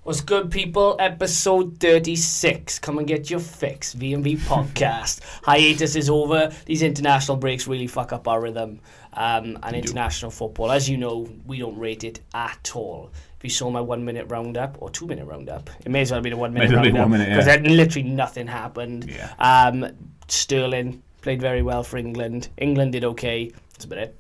What's good, people? Episode 36. Come and get your fix. VandVPodcast. Hiatus is over. These international breaks really fuck up our rhythm. And international football, as you know, we don't rate it at all. If you saw my 1 minute roundup or 2 minute roundup, it may as well have been a 1 minute roundup because literally nothing happened. Yeah. Sterling played very well for England. England did okay. That's about it.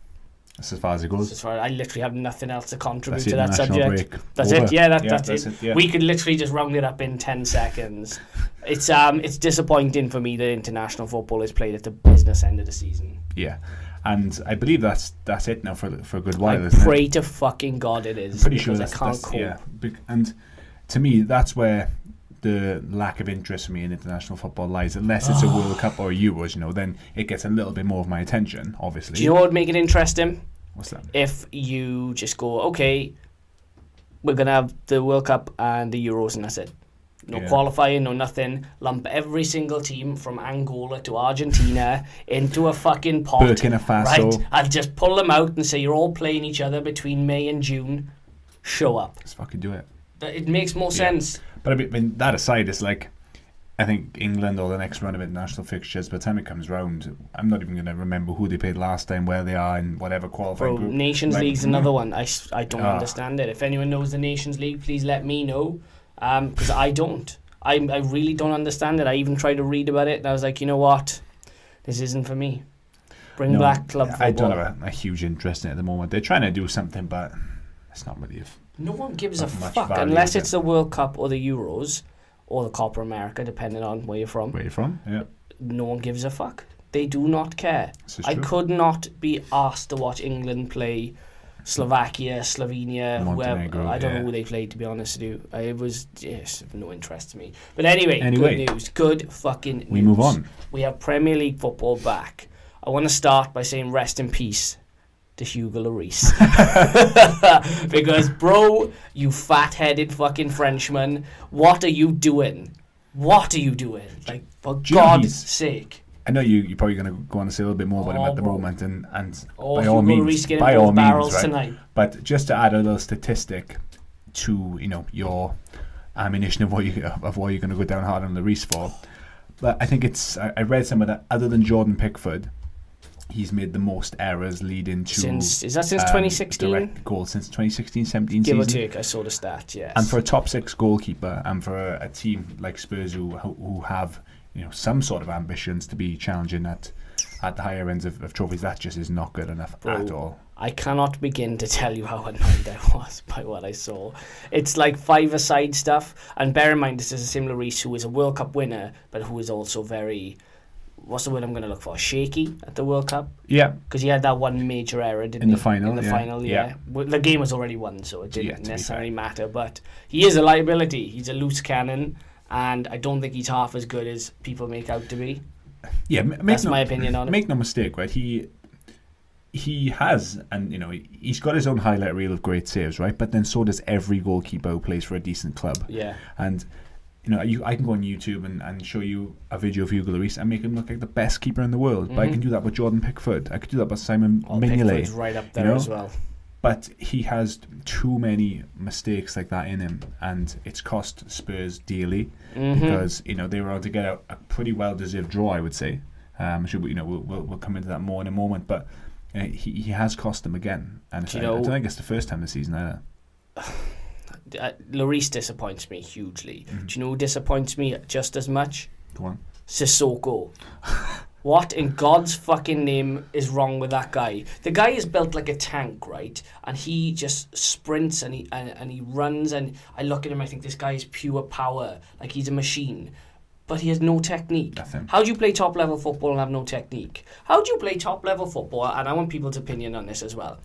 That's as far as it goes. I literally have nothing else to contribute to that subject. That's over. it. Yeah, that's it. Yeah. We could literally just round it up in 10 seconds. It's disappointing for me that international football is played at the business end of the season. Yeah, and I believe that's it now for a good while. I pray to fucking God it is. I'm pretty sure I can't cope. Yeah, and to me that's where the lack of interest for me in international football lies. Unless it's a World Cup or Euros, then it gets a little bit more of my attention, obviously. Do you know what would make it interesting? What's that? If you just go, okay, we're going to have the World Cup and the Euros and that's it. No qualifying, no nothing. Lump every single team from Angola to Argentina into a fucking pot. Burkina Faso. Right? I'll just pull them out and say you're all playing each other between May and June. Show up. Let's fucking do it. It makes more sense. But I mean, that aside, it's like, I think England or the next run of international fixtures, by the time it comes round, I'm not even going to remember who they played last time, where they are in whatever qualifying group. Nations League's another one. I don't understand it. If anyone knows the Nations League, please let me know. Because I don't. I really don't understand it. I even tried to read about it and I was like, you know what? This isn't for me. Bring back club football. I don't have a huge interest in it at the moment. They're trying to do something, but it's not really no one gives a fuck unless it's the World Cup or the Euros or the Copa America, depending on where you're from. Where you're from, yeah. No one gives a fuck. They do not care. I could not be asked to watch England play Slovakia, Slovenia, whoever. I don't know who they played, to be honest with you. It was just of no interest to me. But anyway, good news. Good fucking news. We move on. We have Premier League football back. I want to start by saying rest in peace to Hugo Loris. Because, bro, you fat-headed fucking Frenchman, what are you doing? What are you doing? Like, for God's sake. I know you're probably going to go on to say a little bit more about him at the moment, and by all Hugo means, right? Tonight. But just to add a little statistic to your ammunition of what you're going to go down hard on Loris for. But I think I read some of that. Other than Jordan Pickford, he's made the most errors leading to... Is that since 2016? Direct goals since 2016-17 Give season. or take, I saw the stat, yes. And for a top six goalkeeper, and for a team like Spurs who have some sort of ambitions to be challenging at the higher ends of trophies, that just is not good enough at all. I cannot begin to tell you how annoyed I was by what I saw. It's like five-a-side stuff, and bear in mind this is a similar Loris who is a World Cup winner, but who is also very... What's the word I'm going to look for? Shaky at the World Cup? Yeah. Because he had that one major error, didn't he? In the final, yeah. Well, the game was already won, so it didn't necessarily matter. But he is a liability. He's a loose cannon, and I don't think he's half as good as people make out to be. Yeah, that's my opinion on it. Make no mistake, right? He has, and he's got his own highlight reel of great saves, right? But then so does every goalkeeper who plays for a decent club. Yeah. And... I can go on YouTube and show you a video of Hugo Loris and make him look like the best keeper in the world. Mm-hmm. But I can do that with Jordan Pickford. I could do that with Simon Mignolet. Pickford's right up there as well. But he has too many mistakes like that in him, and it's cost Spurs dearly because they were able to get a pretty well-deserved draw, I would say. We'll come into that more in a moment, but he has cost them again, and I don't think it's the first time this season either. Loris disappoints me hugely. Do you know who disappoints me just as much? Go on. Sissoko. What in God's fucking name is wrong with that guy? The guy is built like a tank, right? And he just sprints and he runs, and I look at him, I think this guy is pure power, like he's a machine. But he has no technique. Nothing. How do you play top level football and have no technique? How do you play top level football? And I want people's opinion on this as well.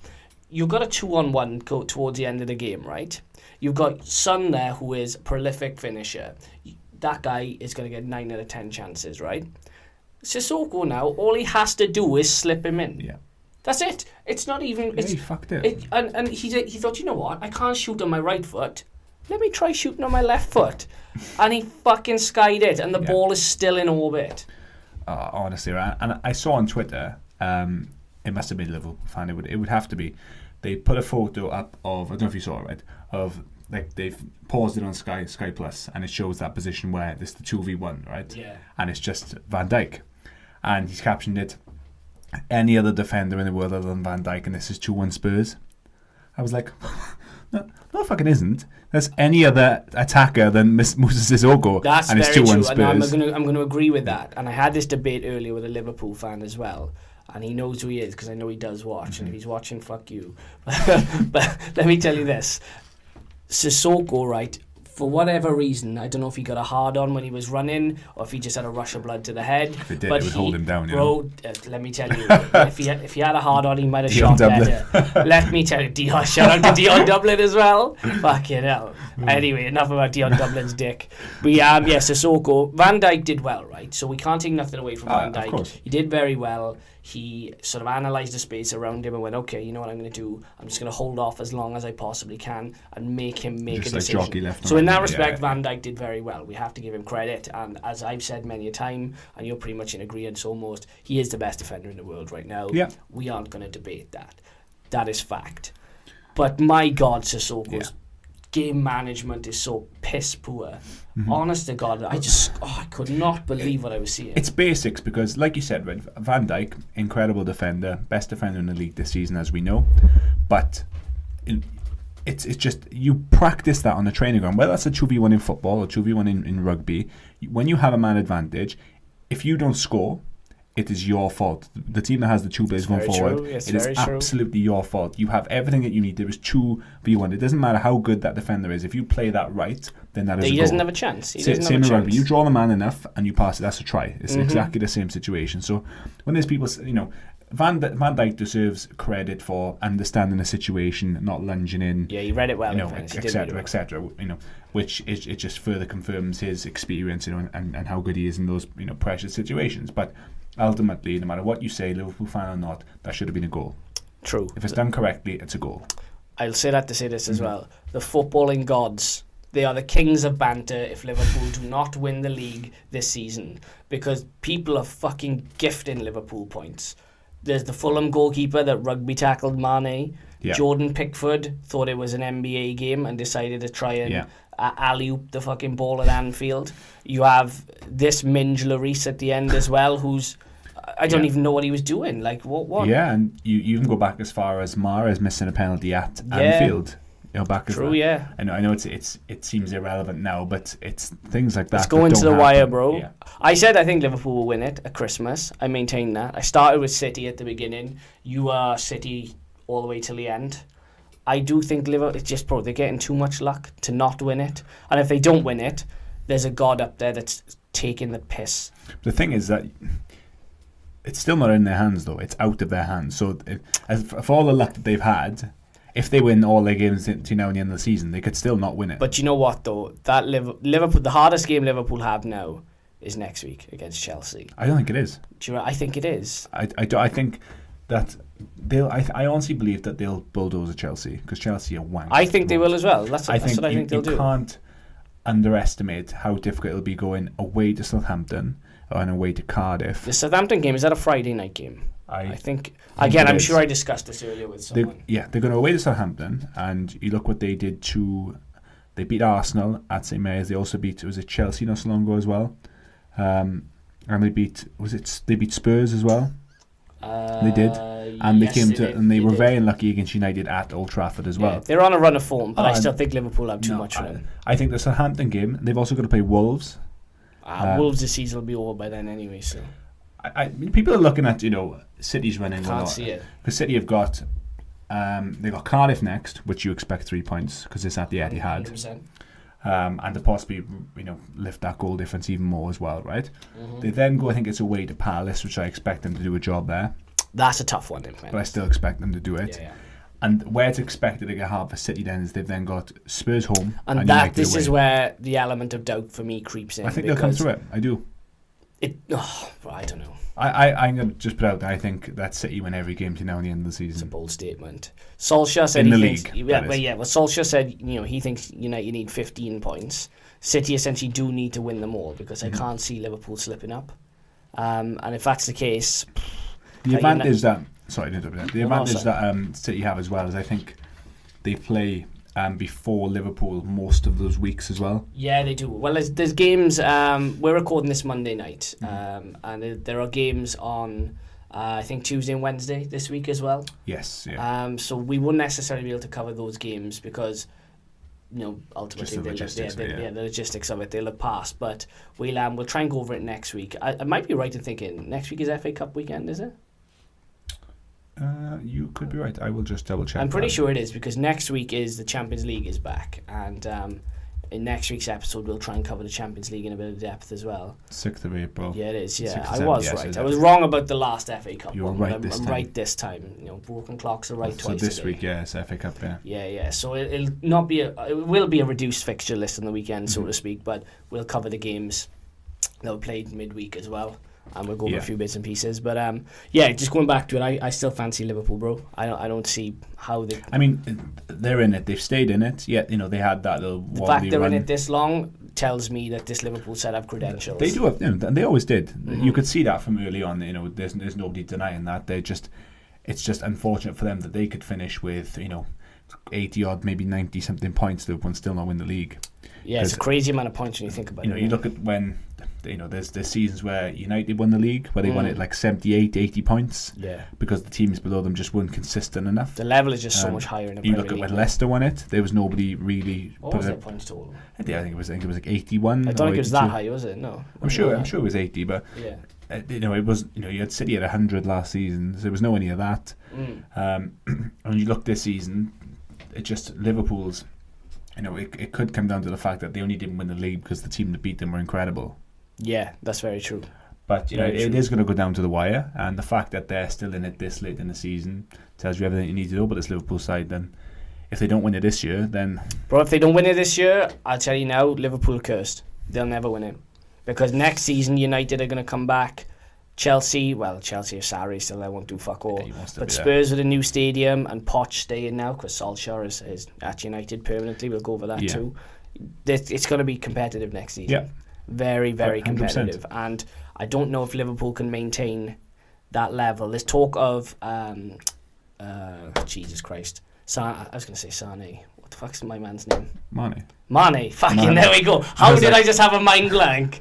You've got a 2-on-1 go towards the end of the game, right? You've got Son there, who is a prolific finisher. That guy is going to get 9 out of 10 chances, right? Sissoko now, all he has to do is slip him in. Yeah. That's it. It's not even... he fucked it. And he thought, you know what? I can't shoot on my right foot. Let me try shooting on my left foot. And he fucking skied it, and the ball is still in orbit. Honestly, right? And I saw on Twitter, it must have been a Liverpool fan, it would have to be, they put a photo up of, I don't know if you saw it, right, of, like, they've paused it on Sky Plus, and it shows that position where it's the 2v1, right? Yeah. And it's just Van Dijk. And he's captioned it, any other defender in the world other than Van Dijk, and this is 2-1 Spurs. I was like, no, it fucking isn't. There's any other attacker than Moussa Sissoko, That's and it's very 2-1 true. Spurs. And I'm going to agree with that. And I had this debate earlier with a Liverpool fan as well. And he knows who he is because I know he does watch. And if he's watching, fuck you. But let me tell you this. Sissoko, right, for whatever reason, I don't know if he got a hard on when he was running or if he just had a rush of blood to the head. If it did, it would hold him down, let me tell you, if he had a hard on, he might have shot better. Let me tell you, Dion, shout out to Dion Dublin as well. Fucking hell. Anyway, enough about Dion Dublin's dick. But Sissoko, Van Dijk did well, right? So we can't take nothing away from Van Dijk. He did very well. He sort of analysed the space around him and went, okay, you know what I'm going to do? I'm just going to hold off as long as I possibly can and make him make just a decision. Jockey left so in that respect, Van Dijk did very well. We have to give him credit. And as I've said many a time, and you're pretty much in agreement almost, he is the best defender in the world right now. Yeah. We aren't going to debate that. That is fact. But my God, Sissoko's game management is so piss poor. Honest to God, I could not believe what I was seeing. It's basics because, like you said, right, Van Dijk, incredible defender, best defender in the league this season, as we know. But it's just, you practice that on the training ground. Whether that's a 2v1 in football or 2v1 in rugby, when you have a man advantage, if you don't score, it is your fault. The team that has the two players going forward, it is absolutely your fault. You have everything that you need. There is 2v1. It doesn't matter how good that defender is. If you play that right, then that is a goal. He doesn't have a chance. Same in rugby. You draw the man enough and you pass it. That's a try. It's exactly the same situation. So when there's people, Van Dijk deserves credit for understanding the situation, not lunging in. Yeah, he read it well, etc., etc. Which it just further confirms his experience, and how good he is in those precious situations. But ultimately, no matter what you say, Liverpool fan or not, that should have been a goal. True. If it's done correctly, it's a goal. I'll say that to say this as well. The footballing gods, they are the kings of banter if Liverpool do not win the league this season, because people are fucking gifting Liverpool points. There's the Fulham goalkeeper that rugby tackled Mane. Yeah. Jordan Pickford thought it was an NBA game and decided to try and alley-oop the fucking ball at Anfield. You have this Minge Loris at the end as well, who's... I don't even know what he was doing. Like, what? Yeah, and you even go back as far as Mahrez missing a penalty at Anfield. Back as true, yeah. I know it seems irrelevant now, but it's things like that. It's going to the wire, bro. Yeah. I said I think Liverpool will win it at Christmas. I maintain that. I started with City at the beginning. You are City all the way till the end. I do think Liverpool, it's just, they're getting too much luck to not win it. And if they don't win it, there's a god up there that's taking the piss. The thing is that it's still not in their hands, though. It's out of their hands. So for all the luck that they've had, if they win all their games to now and the end of the season, they could still not win it. But you know what, though? That Liverpool, the hardest game Liverpool have now is next week against Chelsea. I don't think it is. I think it is. I think that I honestly believe that they'll bulldoze at Chelsea, because Chelsea are wank. I think they will as well. That's what I think they'll do. You can't underestimate how difficult it'll be going away to Southampton and away to Cardiff. The Southampton game, is that a Friday night game? I think again, I'm sure I discussed this earlier with someone. They're going away to Southampton, and you look what they did they beat Arsenal at St Mary's. They also beat, was it Chelsea not so long ago as well? And they beat Spurs as well. They did, and they were very unlucky against United at Old Trafford as well. They're on a run of form, but I still think Liverpool have too much room. I think the Southampton game, they've also got to play Wolves. Wolves this season will be over by then anyway. So people are looking at City's running. Can't see it because City have got they've got Cardiff next, which you expect 3 points because it's at the Etihad. 100%. And to possibly lift that goal difference even more as well, right? They then go, I think it's away to Palace, which I expect them to do a job there. That's a tough one, but I still expect them to do it. Yeah. And where it's expected to get hard for City then is they've then got Spurs home, and this is where the element of doubt for me creeps in. I think they'll come through it. I do. I don't know. I'm going to just put out that I think that City win every game to now and the end of the season. It's a bold statement. Solskjaer said Solskjaer said he thinks United need 15 points. City essentially do need to win them all, because I can't see Liverpool slipping up. And if that's the case, the advantage that The advantage that City have as well is I think they play before Liverpool most of those weeks as well. Yeah, they do. Well, there's games. We're recording this Monday night, and there are games on. I think Tuesday and Wednesday this week as well. Yes. Yeah. So we wouldn't necessarily be able to cover those games because, ultimately the logistics of it, they'll have passed. But we'll try and go over it next week. I might be right in thinking next week is FA Cup weekend, is it? You could be right. I will just double check. I'm pretty sure it is because next week is the Champions League is back, and in next week's episode we'll try and cover the Champions League in a bit of depth as well. 6th of April. Yeah, it is. Yeah, I 7th, was yes, right. I was wrong about the last FA Cup. You were right this time. I'm right this time. Broken clocks are right twice. So this a day. week, it's FA Cup. Yeah. Yeah. So it will be a reduced fixture list on the weekend, so to speak. But we'll cover the games that were played midweek as well. And we'll go over a few bits and pieces, but just going back to it, I still fancy Liverpool, bro. I don't see how they. I mean, they're in it. They've stayed in it. Yet they had that little. The fact they're in it this long tells me that this Liverpool set have credentials. They do have, and they always did. Mm-hmm. You could see that from early on. There's nobody denying that. It's just unfortunate for them that they could finish with 80 odd, maybe 90 something points, Liverpool and still not win the league. Yeah, it's a crazy amount of points when you think about it. You look at when. There's seasons where United won the league where they won it like 78, 80 points. Yeah. Because the teams below them just weren't consistent enough. The level is just so much higher in the Premier League. You look at when Leicester won it, there was nobody really. What was their points total? I think it was like 81. I don't think it was that high, was it? No. I'm sure it was 80, but yeah. It was you had City at 100 last season, so there was nowhere near that. And you look this season, it just Liverpool's. It could come down to the fact that they only didn't win the league because the team that beat them were incredible. Yeah, that's very true. But it is going to go down to the wire, and the fact that they're still in it this late in the season tells you everything you need to know about this Liverpool side. Then, if they don't win it this year, then if they don't win it this year, I'll tell you now, Liverpool cursed. They'll never win it because next season United are going to come back. Chelsea are Sarri still there, won't do fuck all. But Spurs with a new stadium and Poch staying now because Solskjaer is at United permanently. We'll go over that too. It's going to be competitive next season. Yeah. Very, very 100%. Competitive, and I don't know if Liverpool can maintain that level. There's talk of Jesus Christ, I was going to say Sane. What the fuck's my man's name? Mane. Fucking there we go. How did I just have a mind blank?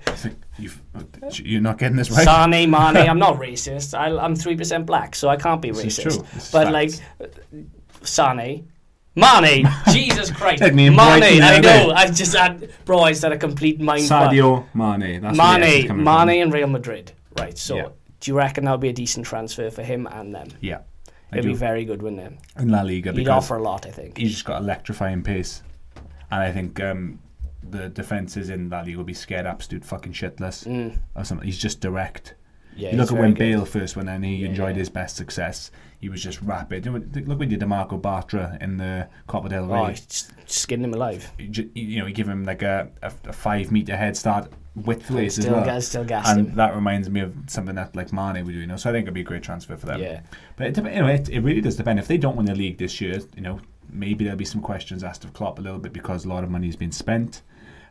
You're not getting this right. Sane, Mane. I'm not racist. I'm 3% black, so I can't be racist. This is true. But Sane. Mane, Jesus Christ, Mane, I know, I just had a complete mind Sadio Mane. That's Mane and Real Madrid. Right, so do you reckon that'll be a decent transfer for him and them? Yeah. It'd be very good, wouldn't it? In La Liga. He'd offer a lot, I think. He's just got electrifying pace. And I think the defences in La Liga will be scared absolute fucking shitless. Or something. He's just direct. Yeah, you look at when Bale first went in, he enjoyed his best success. He was just rapid. Look when he did DeMarco Bartra in the Copa del Rey. Oh, he skinned him alive. He give him like a 5 metre head start widthway as well. Still gassed him. That reminds me of something that like Mane would do. So I think it'd be a great transfer for them. Yeah. But it really does depend. If they don't win the league this year, maybe there'll be some questions asked of Klopp a little bit because a lot of money has been spent.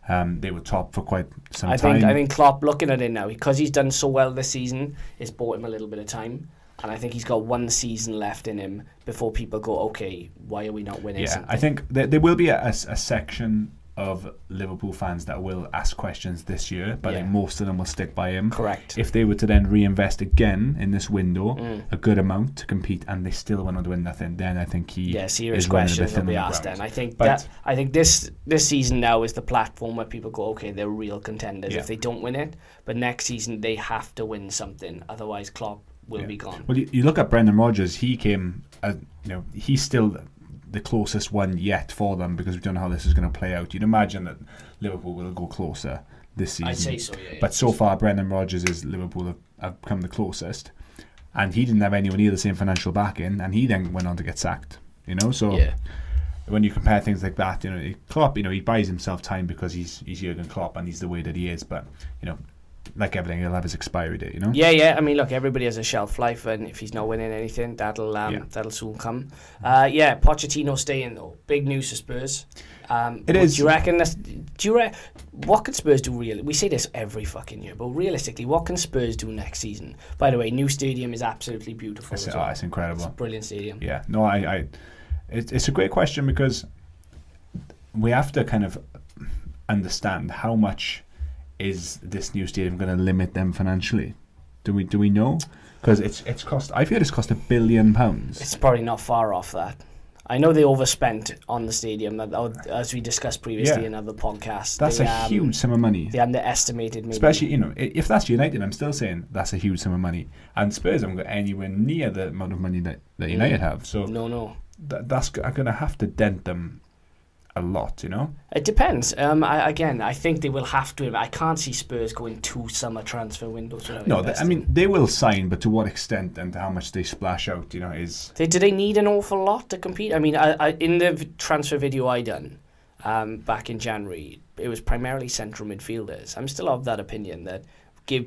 They were top for quite some time. I think Klopp, looking at it now, because he's done so well this season, it's bought him a little bit of time. And I think he's got one season left in him before people go, okay, why are we not winning something? I think there will be a section of Liverpool fans that will ask questions this year, but I think most of them will stick by him. Correct. If they were to then reinvest again in this window, a good amount to compete, and they still went on to win nothing, then I think serious questions will be asked. Then I think this season now is the platform where people go, okay, they're real contenders if they don't win it, but next season they have to win something, otherwise Klopp will be gone. Well, you look at Brendan Rodgers. He came, he's still the closest one yet for them because we don't know how this is going to play out. You'd imagine that Liverpool will go closer this season. I'd say so, yeah. But so far, Brendan Rodgers is Liverpool have come the closest, and he didn't have anywhere near the same financial backing, and he then went on to get sacked. So when you compare things like that, Klopp, he buys himself time because he's Jurgen Klopp and he's the way that he is. But like everything, he'll have his expiry date, Yeah. I mean, look, everybody has a shelf life, and if he's not winning anything, that'll soon come. Pochettino staying though. Big news for Spurs. It is. Do you reckon what can Spurs do really? We say this every fucking year, but realistically, what can Spurs do next season? By the way, new stadium is absolutely beautiful. It's incredible. It's a brilliant stadium. Yeah, no, it's a great question because we have to kind of understand how much is this new stadium going to limit them financially. Do we know? Because it's cost. I feel it's cost £1 billion. It's probably not far off that. I know they overspent on the stadium, as we discussed previously in other podcasts. That's a huge sum of money. They underestimated, maybe. Especially, if that's United, I'm still saying that's a huge sum of money. And Spurs haven't got anywhere near the amount of money that United have. So no. That's going to have to dent them a lot, It depends. I think they will have to. I can't see Spurs going 2 summer transfer windows without investing. They will sign, but to what extent and how much they splash out, is... Do they need an awful lot to compete? I mean, in the transfer video I done back in January, it was primarily central midfielders. I'm still of that opinion that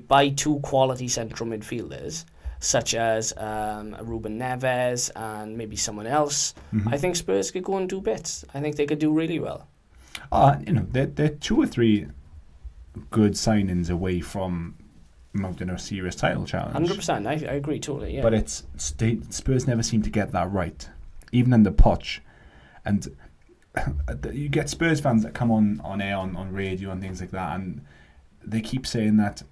buy 2 quality central midfielders, such as Ruben Neves and maybe someone else. I think Spurs could go and do bits. I think they could do really well. They're 2 or 3 good signings away from mounting a serious title challenge. 100%. I agree totally. Yeah. But Spurs never seem to get that right, even in the Poch. And you get Spurs fans that come on air on radio and things like that, and they keep saying that,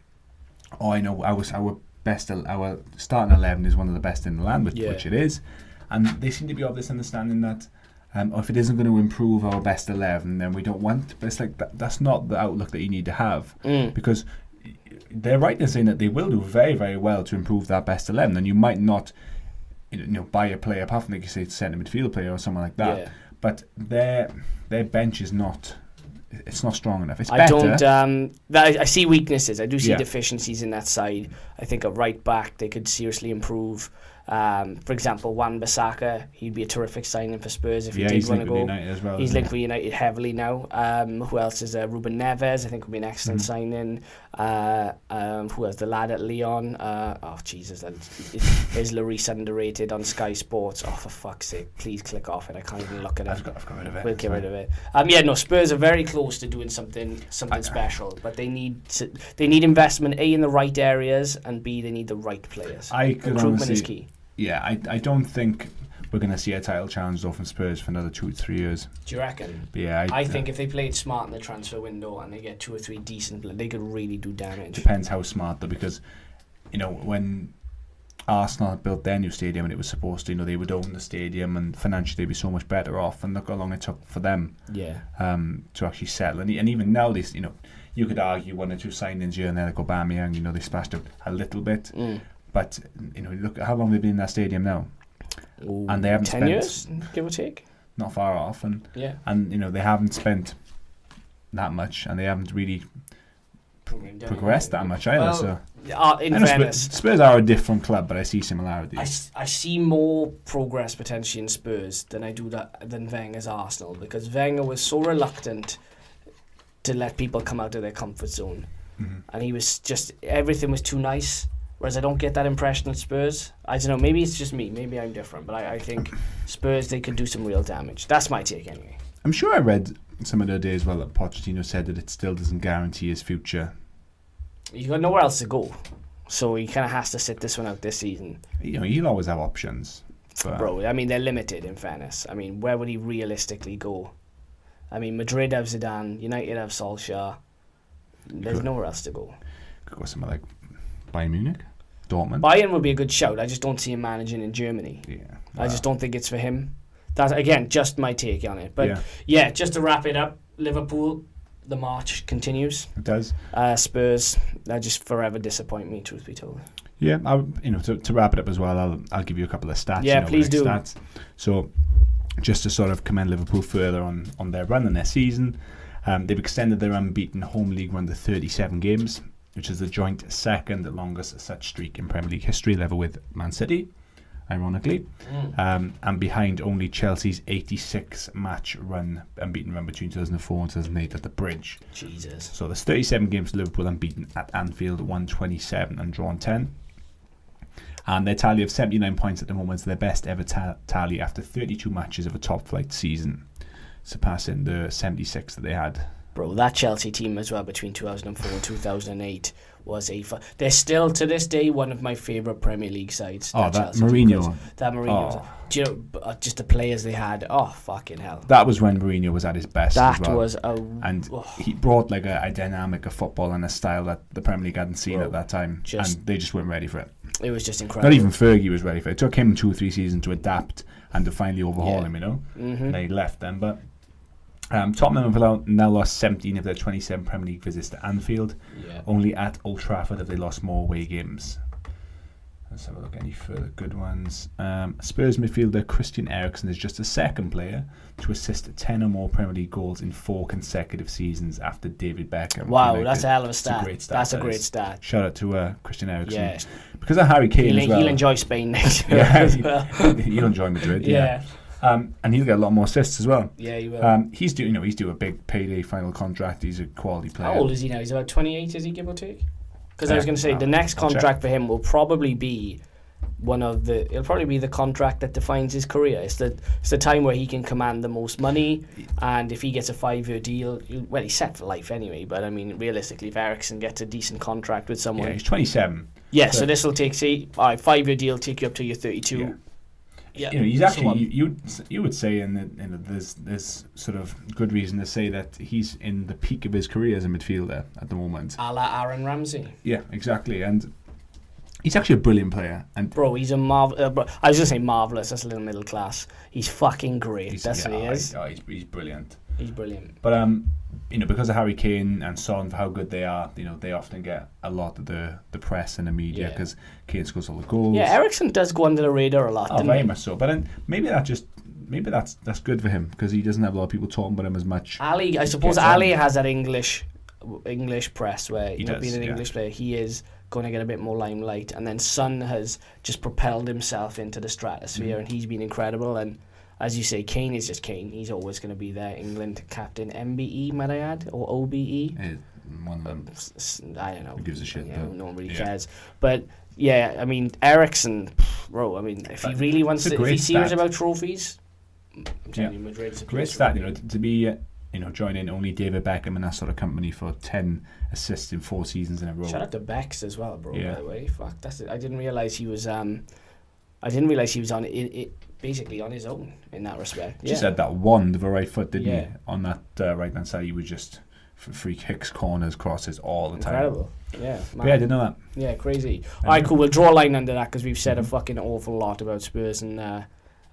I know our starting 11 is one of the best in the land, which it is, and they seem to be of this understanding that if it isn't going to improve our best 11, then we don't want. But it's like that's not the outlook that you need to have, because they're right in saying that they will do very, very well to improve that best 11, and you might not, buy a player apart from, like you say, centre midfield player or someone like that. Yeah. But their bench is not. It's not strong enough. It's better. I see weaknesses. I do see deficiencies in that side. I think at right back they could seriously improve. For example, Wan-Bissaka, he'd be a terrific signing for Spurs if he did want to go. As well, he's linked with United heavily now. Who else is there? Ruben Neves, I think, would be an excellent signing. Who else? The lad at Lyon. Jesus, is Loris underrated on Sky Sports? Oh, for fuck's sake, please click off it. I can't even look at it. I've got rid of it. We'll get rid of it. Spurs are very close to doing something special, but they need investment, A, in the right areas, and B, they need the right players. Recruitment is key. Yeah, I don't think we're going to see a title challenge though from Spurs for another 2 to 3 years. Do you reckon? But yeah, I think if they played smart in the transfer window and they get 2 or 3 decent, they could really do damage. Depends how smart though, because when Arsenal had built their new stadium and it was supposed to, they would own the stadium and financially they'd be so much better off. And look how long it took for them to actually settle. And even now, you could argue 1 or 2 signings here and there, like Aubameyang, they splashed out a little bit. But look at how long they've been in that stadium now. Ooh, and they haven't 10 spent, years, give or take. Not far off, and they haven't spent that much, and they haven't really progressed that much either. In fairness, Spurs are a different club, but I see similarities. I see more progress potentially in Spurs than I do than Wenger's Arsenal, because Wenger was so reluctant to let people come out of their comfort zone, and he was just, everything was too nice. Whereas I don't get that impression at Spurs. I don't know, maybe it's just me, maybe I'm different, but I think Spurs, they could do some real damage. That's my take anyway. I'm sure I read some of the day as well that Pochettino said that it still doesn't guarantee his future. He's got nowhere else to go, so he kind of has to sit this one out this season. He'll always have options. But bro, I mean, they're limited in fairness. I mean, where would he realistically go? I mean, Madrid have Zidane, United have Solskjaer. There's nowhere else to go. Could go somewhere like Bayern Munich? Dortmund. Bayern would be a good shout. I just don't see him managing in Germany. Yeah, I just don't think it's for him. That's, again, just my take on it. But just to wrap it up, Liverpool, the march continues. It does. Spurs, they just forever disappoint me, truth be told. Yeah, to wrap it up as well, I'll give you a couple of stats. Yeah, please do. Stats. So, just to sort of commend Liverpool further on their run and their season, they've extended their unbeaten home league run to 37 games, which is the joint second longest such streak in Premier League history, level with Man City, ironically, and behind only Chelsea's 86-match unbeaten run between 2004 and 2008 at the Bridge. Jesus. So there's 37 games Liverpool unbeaten at Anfield, 127 and drawn 10. And their tally of 79 points at the moment is their best ever tally after 32 matches of a top-flight season, surpassing the 76 that they had Bro, that Chelsea team as well between 2004 and 2008 was they're still to this day one of my favourite Premier League sides. That Chelsea Mourinho. team, that Mourinho. Do you know, just the players they had? Oh, fucking hell. That was when Mourinho was at his best That as well. was he brought like a dynamic of football and a style that the Premier League hadn't seen at that time, and they just weren't ready for it. It was just incredible. Not even Fergie was ready for it. It took him 2 or 3 seasons to adapt and to finally overhaul him, And he left them, but Tottenham have now lost 17 of their 27 Premier League visits to Anfield. Only at Old Trafford have they lost more away games. Let's have a look at any further good ones. Spurs midfielder Christian Eriksen is just the second player to assist 10 or more Premier League goals in 4 consecutive seasons after David Beckham. Wow, that's a hell of a stat. That's a great stat. Shout out to Christian Eriksen. Yeah. Because of Harry Kane as well. He'll enjoy Spain next year as well. He'll enjoy Madrid, yeah. And he'll get a lot more assists as well. Yeah, he will. He's due a big payday final contract. He's a quality player. How old is he now? He's about 28, is he, give or take? Because I was going to say the next contract for him will probably be it'll probably be the contract that defines his career. It's the time where he can command the most money, and if he gets a 5-year deal, he's set for life anyway. But I mean, realistically, if Eriksen gets a decent contract with someone, he's 27. Yeah, so this will take 5-year deal, take you up to your 32. Yeah. Yeah, he's actually you would say, there's sort of good reason to say that he's in the peak of his career as a midfielder at the moment. A la Aaron Ramsey. Yeah, exactly, and he's actually a brilliant player. And bro, he's a I was going to say marvellous. That's a little middle class. He's fucking great. That's what he is. He's brilliant. He's brilliant. But because of Harry Kane and Son, for how good they are, they often get a lot of the press and the media because Kane scores all the goals. Yeah, Eriksen does go under the radar a lot. Very much so. But then maybe that's good for him because he doesn't have a lot of people talking about him as much. I suppose Ali has that English press where being an English player, he is going to get a bit more limelight, and then Son has just propelled himself into the stratosphere, and he's been incredible. And as you say, Kane is just Kane. He's always going to be there. England captain, MBE, might I add, or OBE. One of them. I don't know. Who gives a shit? No one really cares. But yeah, I mean, Eriksen, bro. I mean, if he really wants to, if he's serious about trophies, I'm telling you, Madrid's a great stat. To be joining only David Beckham and that sort of company for 10 assists in 4 seasons in a row. Shout out to Becks as well, bro. By the way, fuck, that's it. I didn't realize he was. I didn't realize he was on it basically on his own in that respect. Just had that wand of a right foot, didn't he? On that right hand side, he was just free kicks, corners, crosses all the time. Incredible. Yeah. Man. Yeah, I didn't know that. Yeah, crazy. All right, cool. We'll draw a line under that because we've said a fucking awful lot about Spurs and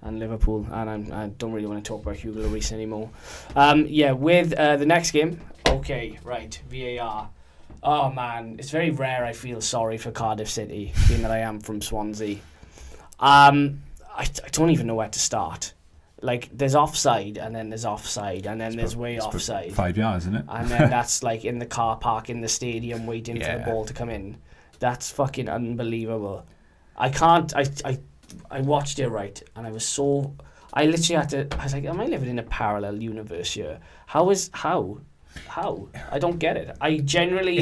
Liverpool, and I don't really want to talk about Hugo Loris anymore. With the next game. Okay, right. VAR. Oh man, it's very rare I feel sorry for Cardiff City, being that I am from Swansea. I don't even know where to start. Like, there's offside, and then there's offside, and then there's way offside. 5 yards, isn't it? And then that's like in the car park in the stadium waiting for the ball to come in. That's fucking unbelievable. I can't. I watched it right, and I was so. I literally had to. I was like, am I living in a parallel universe here? How? I don't get it. I generally.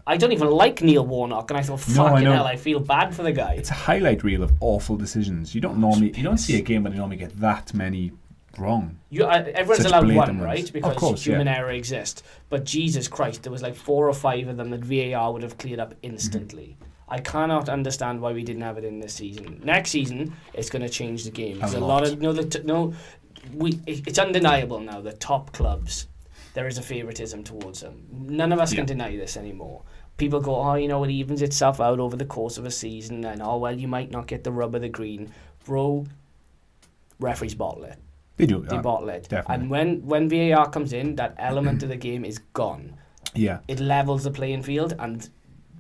I don't even like Neil Warnock, and I thought, fucking hell, I feel bad for the guy. It's a highlight reel of awful decisions. You don't see a game where they normally get that many wrong. Everyone's allowed one, right? Because human error exists. But Jesus Christ, there was like 4 or 5 of them that VAR would have cleared up instantly. I cannot understand why we didn't have it in this season. Next season, it's going to change the game. There's a lot of it's undeniable now that top clubs, there is a favouritism towards them. None of us can deny this anymore. People go, it evens itself out over the course of a season, and you might not get the rub of the green. Bro, referees bottle it. They do. They bottle it. Definitely. And when VAR comes in, that element of the game is gone. Yeah. It levels the playing field, and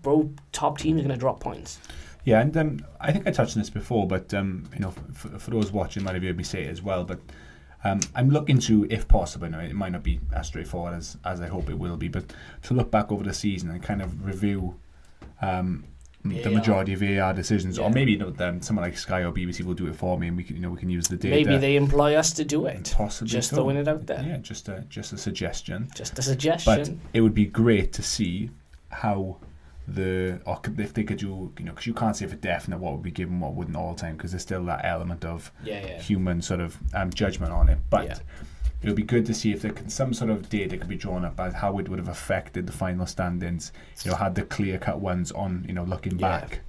bro, top teams are going to drop points. Yeah, and I think I touched on this before, but for those watching, might have heard me say it as well. But I'm looking to, if possible, it might not be as straightforward as I hope it will be, but to look back over the season and kind of review the majority of VAR decisions, or maybe someone like Sky or BBC will do it for me, and we can use the data. Maybe they employ us to do it. Possibly, just throwing it out there. Yeah, just a suggestion. Just a suggestion. But it would be great to see how if they could do, because you can't say for definite what would be given, what wouldn't all the time, because there's still that element of human sort of judgment on it. But it'll be good to see if there can some sort of data could be drawn up as how it would have affected the final standings. Had the clear-cut ones on, looking back.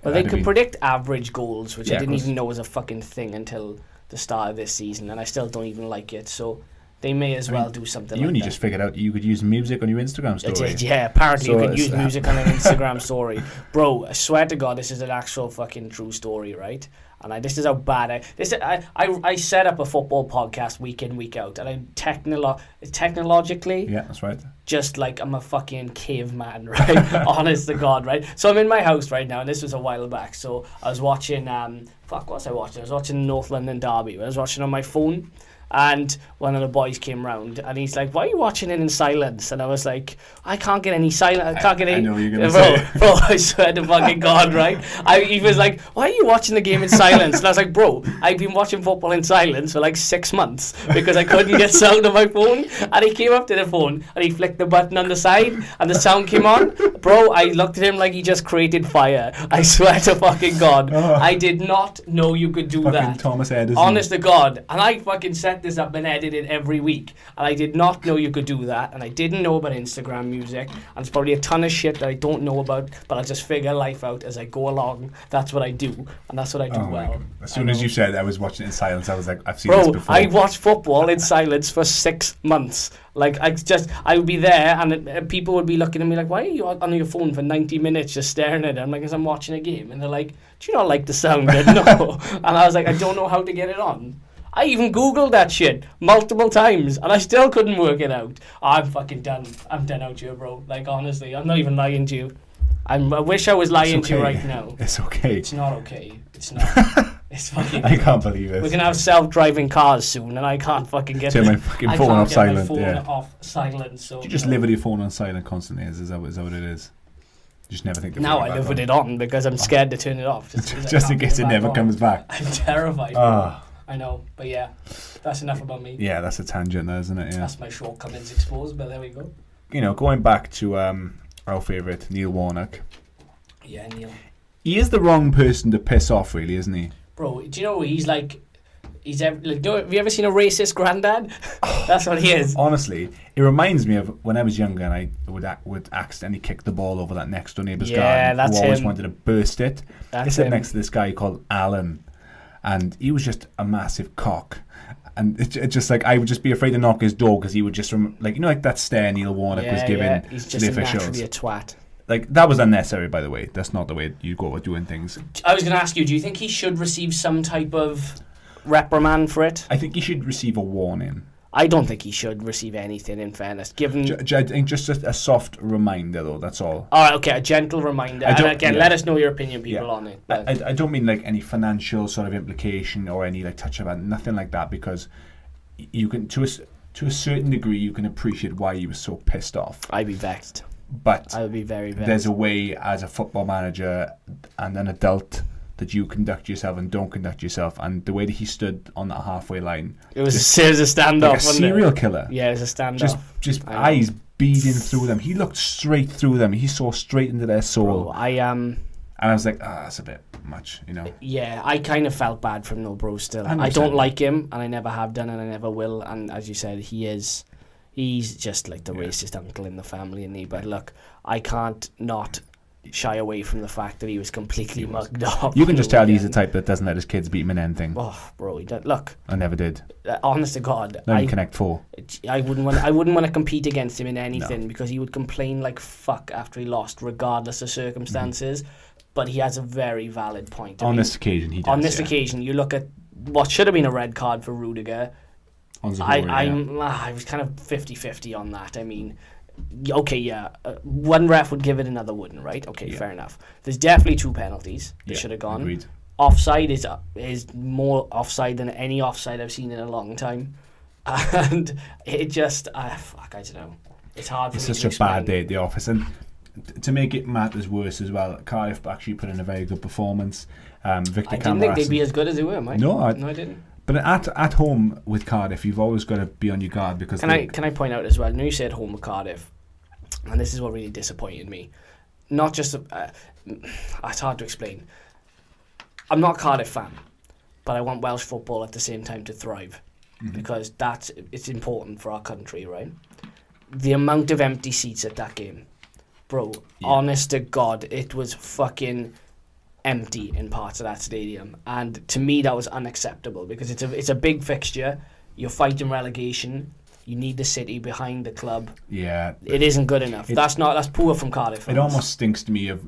Well, they could predict average goals, which I didn't even know was a fucking thing until the start of this season, and I still don't even like it. So they may as well do something. You only just figured out you could use music on your Instagram story. I did, yeah. Apparently, you can use music on an Instagram story, bro. I swear to God, this is an actual fucking true story, right? And this is how bad I set up a football podcast week in, week out, and I'm technologically, yeah, that's right, just like I'm a fucking caveman, right? Honest to God, right? So I'm in my house right now, and this was a while back. So I was watching, what was I watching? I was watching North London Derby. I was watching on my phone. And one of the boys came round and he's like, "Why are you watching it in silence?" And I was like, "I can't get any silence. I can't get any." I know you're gonna say. Bro, I swear to fucking God, right? He was like, "Why are you watching the game in silence?" And I was like, "Bro, I've been watching football in silence for like 6 months because I couldn't get sound on my phone." And he came up to the phone and he flicked the button on the side and the sound came on. Bro, I looked at him like he just created fire. I swear to fucking God, I did not know you could do that. Thomas Edison. Honest to God, and I fucking set this up and edited every week, and I did not know you could do that, and I didn't know about Instagram music, and it's probably a ton of shit that I don't know about, but I'll just figure life out as I go along. That's what I do, and that's what I do well. As soon as you said I was watching it in silence, I was like, I've seen this before. I watched football in silence for 6 months. Like, I would be there, and people would be looking at me like, "Why are you on your phone for 90 minutes just staring at it?" I'm like, "Because I'm watching a game." And they're like, "Do you not like the sound?" No. And I was like, "I don't know how to get it on." I even Googled that shit multiple times, and I still couldn't work it out. I'm fucking done. I'm done out here, bro. Like, honestly, I'm not even lying to you. I wish I was lying to you right now. It's okay. It's not okay. It's not. It's fucking... I can't believe it. We're going to have self-driving cars soon, and I can't fucking get... Turn my fucking phone off silent. My phone off silent, so... Do you just live with your phone on silent constantly? Is that what it is? You just never think to now I live with it on because I'm scared to turn it off. Just in case it never comes back. I'm terrified. I know, but yeah, that's enough about me. Yeah, that's a tangent there, isn't it? Yeah. That's my shortcomings exposed, but there we go. Going back to our favourite, Neil Warnock. Yeah, Neil. He is the wrong person to piss off, really, isn't he? Bro, do you know he's like... have you ever seen a racist granddad? That's what he is. Honestly, it reminds me of when I was younger and I would accidentally kick the ball over that next door neighbour's garden. That's who always him. wanted to burst it. That's I sat next to this guy called Alan, and he was just a massive cock. And it's just like I would just be afraid to knock his door because he would just like that stare Neil Warnock was giving he's to the officials. Naturally a twat. Like, that was unnecessary, by the way. That's not the way you go about doing things. I was going to ask you, do you think he should receive some type of reprimand for it? I think he should receive a warning. I don't think he should receive anything, in fairness. Given I think just a soft reminder, though, that's all. All right, okay, a gentle reminder. And again, let us know your opinion, people, on it. I don't mean, like, any financial sort of implication or any, like, touch about nothing like that, because you can, to a certain degree, you can appreciate why he was so pissed off. I'd be vexed. But I would be very vexed. There's a way, as a football manager and an adult, that you conduct yourself and don't conduct yourself. And the way that he stood on that halfway line, it was a standoff, like a serial killer. Yeah, it was a standoff. Just eyes beating through them. He looked straight through them. He saw straight into their soul. Bro, and I was like, that's a bit much, Yeah, I kind of felt bad for him, though, bro. Still, 100%. I don't like him, and I never have done, and I never will. And as you said, he's just like the racist uncle in the family, and but look, I can't not shy away from the fact that he was completely mugged off. You can just tell he's the type that doesn't let his kids beat him in anything. Oh, bro, look. I never did. Honest to God, no, you Connect 4. I wouldn't want to compete against him in anything because he would complain like fuck after he lost, regardless of circumstances. But he has a very valid point. On this occasion, he does. On this occasion, you look at what should have been a red card for Rudiger. I was kind of 50-50 on that. I mean, okay, yeah, one ref would give it, another wouldn't, right? Okay, fair enough. There's definitely 2 penalties that should have gone. Agreed. Offside is more offside than any offside I've seen in a long time, and it just I don't know. It's hard for me to explain. It's such a bad day at the office, and to make it matters worse as well, Cardiff actually put in a very good performance. Victor I didn't think they'd be as good as they were, Mike. No, I didn't. But at home with Cardiff, you've always got to be on your guard because... Can I point out as well, you said home with Cardiff, and this is what really disappointed me. Not just... it's hard to explain. I'm not a Cardiff fan, but I want Welsh football at the same time to thrive. because it's important for our country, right? The amount of empty seats at that game, bro, honest to God, it was fucking empty in parts of that stadium, and to me that was unacceptable because it's a big fixture. You're fighting relegation. You need the city behind the club. Yeah, it isn't good enough. That's poor from Cardiff fans. It almost stinks to me of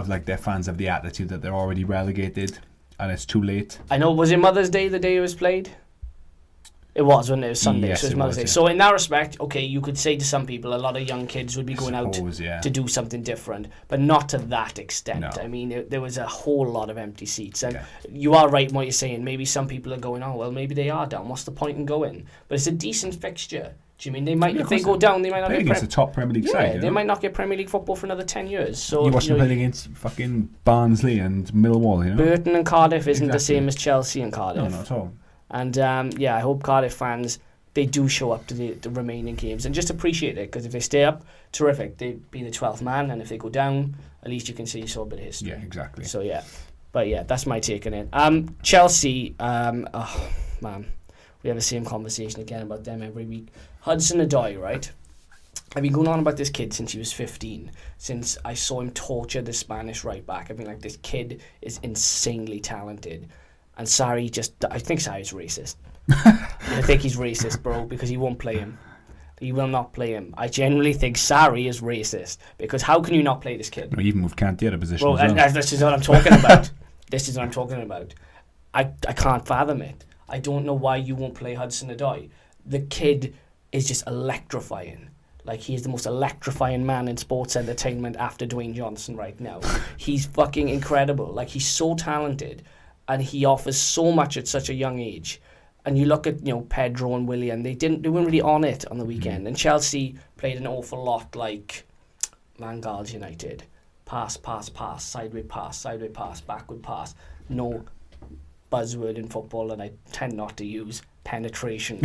like their fans have the attitude that they're already relegated and it's too late. I know. Was it Mother's Day the day it was played? It was when it was Sunday, yes, so it was Mother's Day. Yeah. So in that respect, okay, you could say to some people, a lot of young kids would be going out to do something different, but not to that extent. No. I mean, there was a whole lot of empty seats, and you are right in what you're saying. Maybe some people are going, oh, well, maybe they are down. What's the point in going? But it's a decent fixture. Do you mean they might, if they go down, they might not get against the top Premier League side. Yeah, they might not get Premier League football for another 10 years. So you watch them play against fucking Barnsley and Millwall, you know? Burton and Cardiff isn't the same as Chelsea and Cardiff. No, not at all. And I hope Cardiff fans, they do show up to the remaining games and just appreciate it, because if they stay up, terrific. They'd be the 12th man, and if they go down, at least you can see you saw a bit of history. Yeah, exactly. So but that's my take on it. Chelsea, oh man, we have the same conversation again about them every week. Hudson-odoi, right? I've been going on about this kid since he was 15, since I saw him torture the Spanish right back. I've been like, this kid is insanely talented. And I think Sarri's racist. I think he's racist, bro, because he won't play him. He will not play him. I genuinely think Sarri is racist, because how can you not play this kid? No, even move Kanté out of position. Bro, this is what I'm talking about. This is what I'm talking about. I can't fathom it. I don't know why you won't play Hudson-odoi. The kid is just electrifying. Like, he is the most electrifying man in sports entertainment after Dwayne Johnson right now. He's fucking incredible. Like, he's so talented, and he offers so much at such a young age. And you look at, Pedro and Willian, they weren't really on it on the weekend. And Chelsea played an awful lot like Mangal's United. Pass, sideways pass, backward pass. No buzzword in football that I tend not to use. Penetration.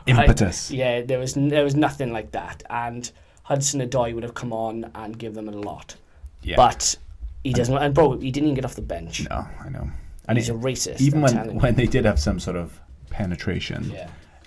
Impetus. Yeah, there was nothing like that. And Hudson-odoi would have come on and give them a lot. Yeah. But he doesn't. And bro, he didn't even get off the bench. No, I know. And he's a racist. Even when they did have some sort of penetration,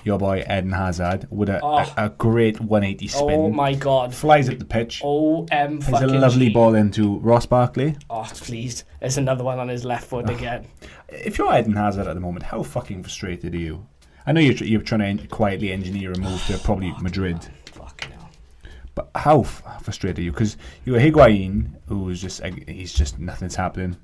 your boy Eden Hazard with a great 180 spin. Oh my God! Flies at the pitch. Has a lovely ball into Ross Barkley. Oh please! There's another one on his left foot again. If you're Eden Hazard at the moment, how fucking frustrated are you? I know you're trying to quietly engineer a move to probably Madrid. Fucking hell. But how frustrated are you? Because you got Higuain, who's he's just nothing's happening.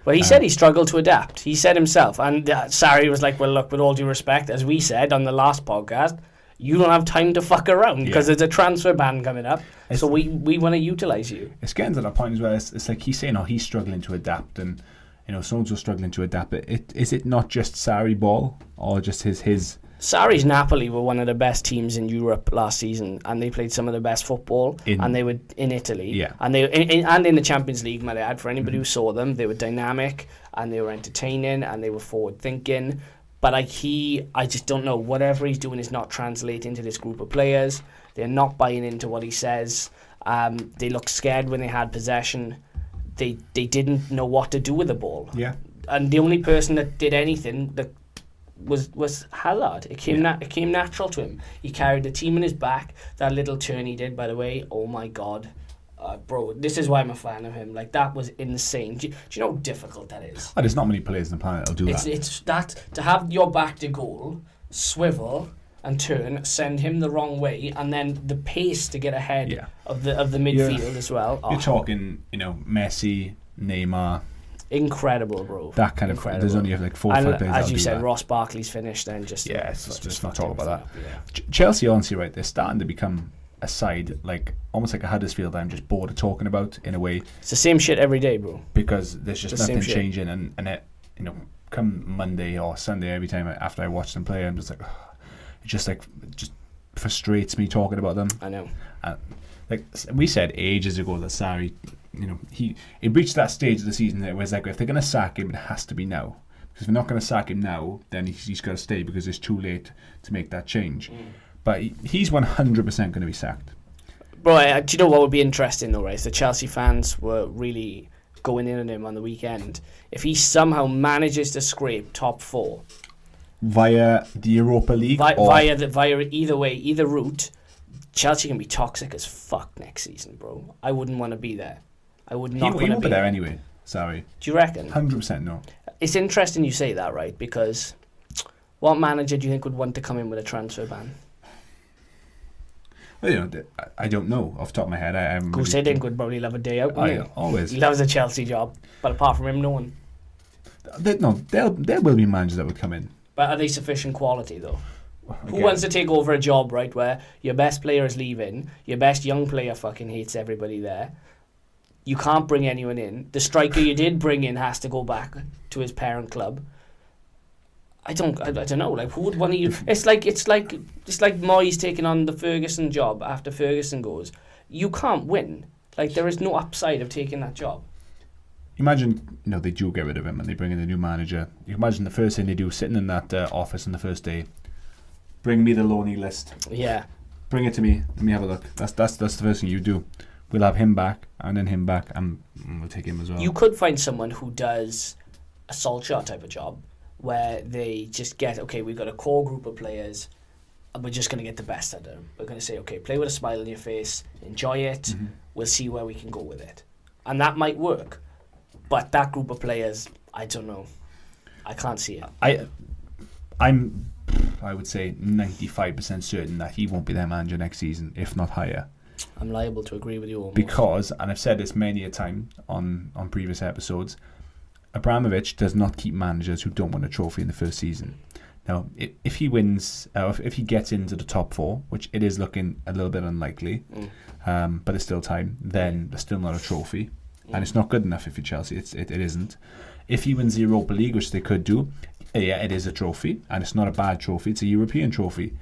Well, he said he struggled to adapt. He said himself. And Sarri was like, well, look, with all due respect, as we said on the last podcast, you don't have time to fuck around because there's a transfer ban coming up. So we want to utilise you. It's getting to that point as well. It's like he's saying, he's struggling to adapt, and someone's struggling to adapt. Is it not just Sarri ball, or just his... Sarri's Napoli were one of the best teams in Europe last season, and they played some of the best football, and they were in Italy, and they and in the Champions League. Might I add, for anybody who saw them, they were dynamic and they were entertaining and they were forward thinking. But I just don't know. Whatever he's doing is not translating to this group of players. They're not buying into what he says. They look scared when they had possession. They didn't know what to do with the ball. Yeah. And the only person that did anything that was Hazard. It came natural to him. He carried the team in his back. That little turn he did, by the way, oh my God. Bro, this is why I'm a fan of him. Like, that was insane. Do you know how difficult that is? There's not many players on the planet that'll do that. It's that, to have your back to goal, swivel and turn, send him the wrong way, and then the pace to get ahead of the midfield as well. You're talking, Messi, Neymar. Incredible, bro. That kind of... There's only like 4 or 5 players. As you said, Ross Barkley's finished then. Just not talk about that. Yeah. Chelsea, honestly, right, they're starting to become a side, like almost like a Huddersfield I'm just bored of talking about, in a way. It's the same shit every day, bro. Because there's just nothing changing, and it, come Monday or Sunday, every time after I watch them play, I'm just like, it just frustrates me talking about them. I know. Like we said ages ago that Sarri, he reached that stage of the season where it's like, if they're going to sack him, it has to be now. Because if they're not going to sack him now, then he's got to stay, because it's too late to make that change. But he's 100% going to be sacked. Bro, do you know what would be interesting though, right? Is the Chelsea fans were really going in on him on the weekend. If he somehow manages to scrape top 4, via the Europa League, via either route. Chelsea can be toxic as fuck next season, bro. I wouldn't want to be there. I would not want to be. He won't be there anyway. Sorry. Do you reckon? 100% no. It's interesting you say that, right? Because what manager do you think would want to come in with a transfer ban? Well, I don't know off the top of my head. Goose Hiddink would probably love a day out, wouldn't he? Always. He loves a Chelsea job, but apart from him, no one. There will be managers that would come in. But are they sufficient quality, though? Again. Who wants to take over a job, right, where your best player is leaving, your best young player fucking hates everybody there, you can't bring anyone in, the striker you did bring in has to go back to his parent club. I don't know, like, who would want to... It's like Moyes taking on the Ferguson job after Ferguson goes. You can't win. Like, there is no upside of taking that job. Imagine, they do get rid of him and they bring in a new manager. You can imagine the first thing they do, sitting in that office on the first day, bring me the loanee list. Yeah. Bring it to me. Let me have a look. That's the first thing you do. We'll have him back, and then him back, and we'll take him as well. You could find someone who does a Solskjaer type of job, where they just get, okay, we've got a core group of players, and we're just going to get the best out of them. We're going to say, okay, play with a smile on your face, enjoy it, Mm-hmm. we'll see where we can go with it. And that might work. But that group of players, I don't know. I can't see it. I would say 95% certain that he won't be their manager next season, if not higher. I'm liable to agree with you almost. Because, and I've said this many a time on previous episodes, Abramovich does not keep managers who don't win a trophy in the first season. Now, if he wins, if he gets into the top four, which it is looking a little bit unlikely, but it's still time, then there's still not a trophy. And it's not good enough if you're Chelsea. It isn't. If he wins the Europa League, which they could do, yeah, it is a trophy, and it's not a bad trophy. It's a European trophy.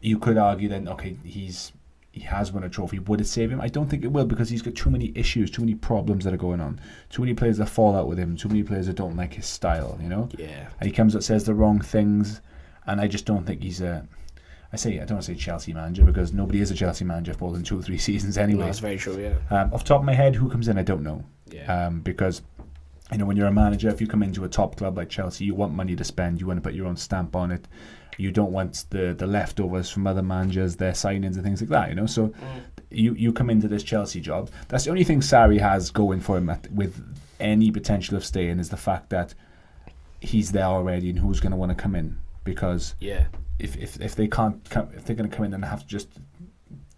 You could argue then, okay, he has won a trophy. Would it save him? I don't think it will, because he's got too many issues, too many problems that are going on, too many players that fall out with him, too many players that don't like his style. Yeah. And he comes out, says the wrong things, and I just don't think he's a. I don't want to say Chelsea manager, because nobody is a Chelsea manager for more than 2 or 3 seasons anyway. No, that's very true, yeah. Off the top of my head, who comes in, I don't know. Yeah. Because, when you're a manager, if you come into a top club like Chelsea, you want money to spend, you want to put your own stamp on it. You don't want the leftovers from other managers, their signings and things like that, So you come into this Chelsea job. That's the only thing Sarri has going for him with any potential of staying, is the fact that he's there already, and who's going to want to come in, because if they can't come, if they're going to come in and have to just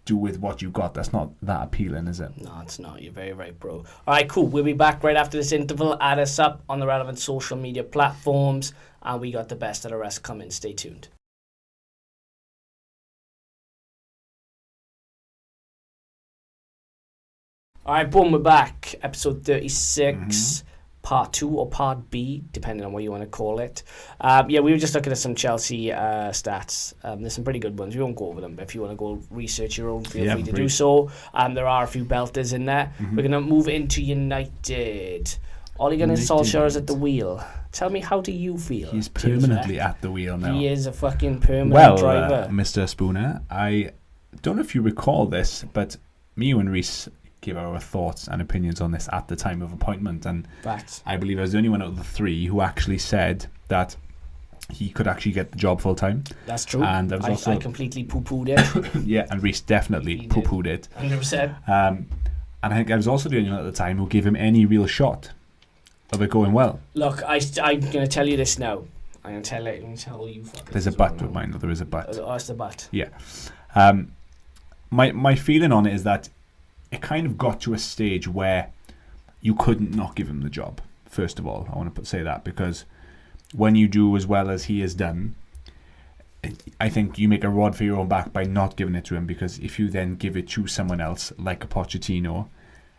do with what you got, that's not that appealing, is it? No, it's not. You're very right, bro. All right, cool. We'll be back right after this interval. Add us up on the relevant social media platforms, and we got the best of the rest coming. Stay tuned. All right, boom, we're back. Episode 36. Part 2 or Part B, depending on what you want to call it. We were just looking at some Chelsea stats. There's some pretty good ones. We won't go over them, but if you want to go research your own, feel free to do so. There are a few belters in there. We're going to move into United. Ole Gunnar Solskjaer is at the wheel. Tell me, how do you feel? He's permanently at the wheel now. He is a fucking permanent driver. Mr. Spooner, I don't know if you recall this, but me and Reese gave our thoughts and opinions on this at the time of appointment, and I believe I was the only one out of the 3 who actually said that he could actually get the job full time. That's true. And I completely poo-pooed it. Yeah, and Reese definitely poo-pooed it. 100%. And I think I was also the only one at the time who gave him any real shot of it going well. Look, I'm going to tell you this now. I'm going to tell you. There's a but with mine, though. There is a but. Oh, it's the but. Yeah. My feeling on it is that it kind of got to a stage where you couldn't not give him the job. First of all, I want to say that, because when you do as well as he has done, I think you make a rod for your own back by not giving it to him, because if you then give it to someone else, like a Pochettino,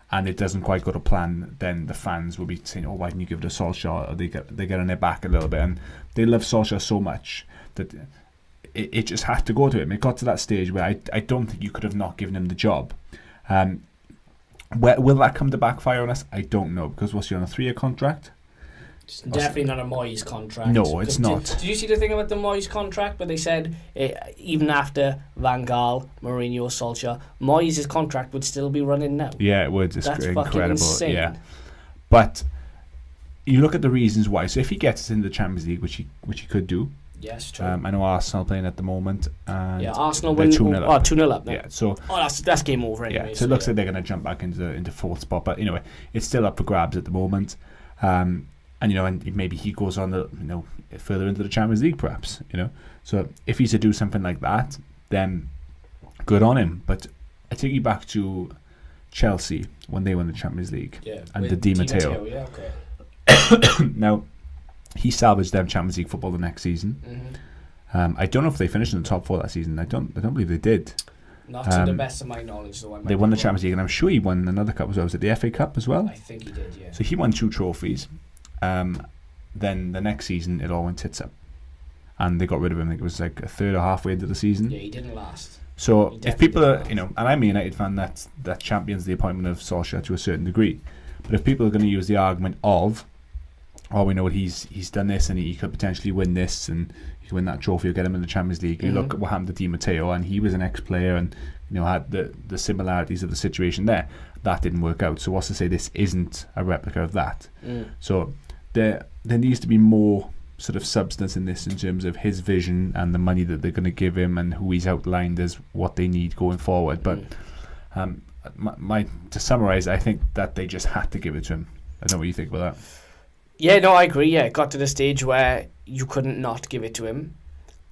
and it doesn't quite go to plan, then the fans will be saying, oh, why didn't you give it to Solskjaer? Or they get on their back a little bit, and they love Solskjaer so much that it just had to go to him. It got to that stage where I don't think you could have not given him the job. Will that come to backfire on us? I don't know, because was he on a 3-year contract? It's definitely not a Moyes contract. No, it's not. Did you see the thing about the Moyes contract where they said even after Van Gaal, Mourinho, Solskjaer, Moyes' contract would still be running now? Yeah, it would. It's That's incredible. fucking insane. Yeah, but you look at the reasons why. So if he gets us in the Champions League, which he could do, Yes, true. I know Arsenal playing at the moment. And Arsenal they're win 2-0 up. 2-0 up now. Yeah, so that's game over anyway. Yeah, so it looks like they're going to jump back into fourth spot, but anyway, it's still up for grabs at the moment. And maybe he goes on further into the Champions League, perhaps. So if he's to do something like that, then good on him. But I take you back to Chelsea when they won the Champions League, and the Di Matteo. Yeah, okay. Now, he salvaged them Champions League football the next season. Mm-hmm. I don't know if they finished in the top 4 that season. I don't believe they did. Not to the best of my knowledge, though. They won the Champions League, and I'm sure he won another cup as well. Was it the FA Cup as well? I think he did, yeah. So he won 2 trophies. Then the next season, it all went tits up, and they got rid of him. I think it was like a third or halfway into the season. Yeah, he didn't last. So if people are, and I'm a United fan that champions the appointment of Solskjaer to a certain degree, but if people are going to use the argument of, we know he's done this and he could potentially win this and he could win that trophy or get him in the Champions League. You look at what happened to Di Matteo, and he was an ex-player and had the similarities of the situation there. That didn't work out. So what's to say this isn't a replica of that? So there needs to be more sort of substance in this in terms of his vision and the money that they're going to give him and who he's outlined as what they need going forward. But to summarise, I think that they just had to give it to him. I don't know what you think about that. Yeah, no, I agree. Yeah, it got to the stage where you couldn't not give it to him.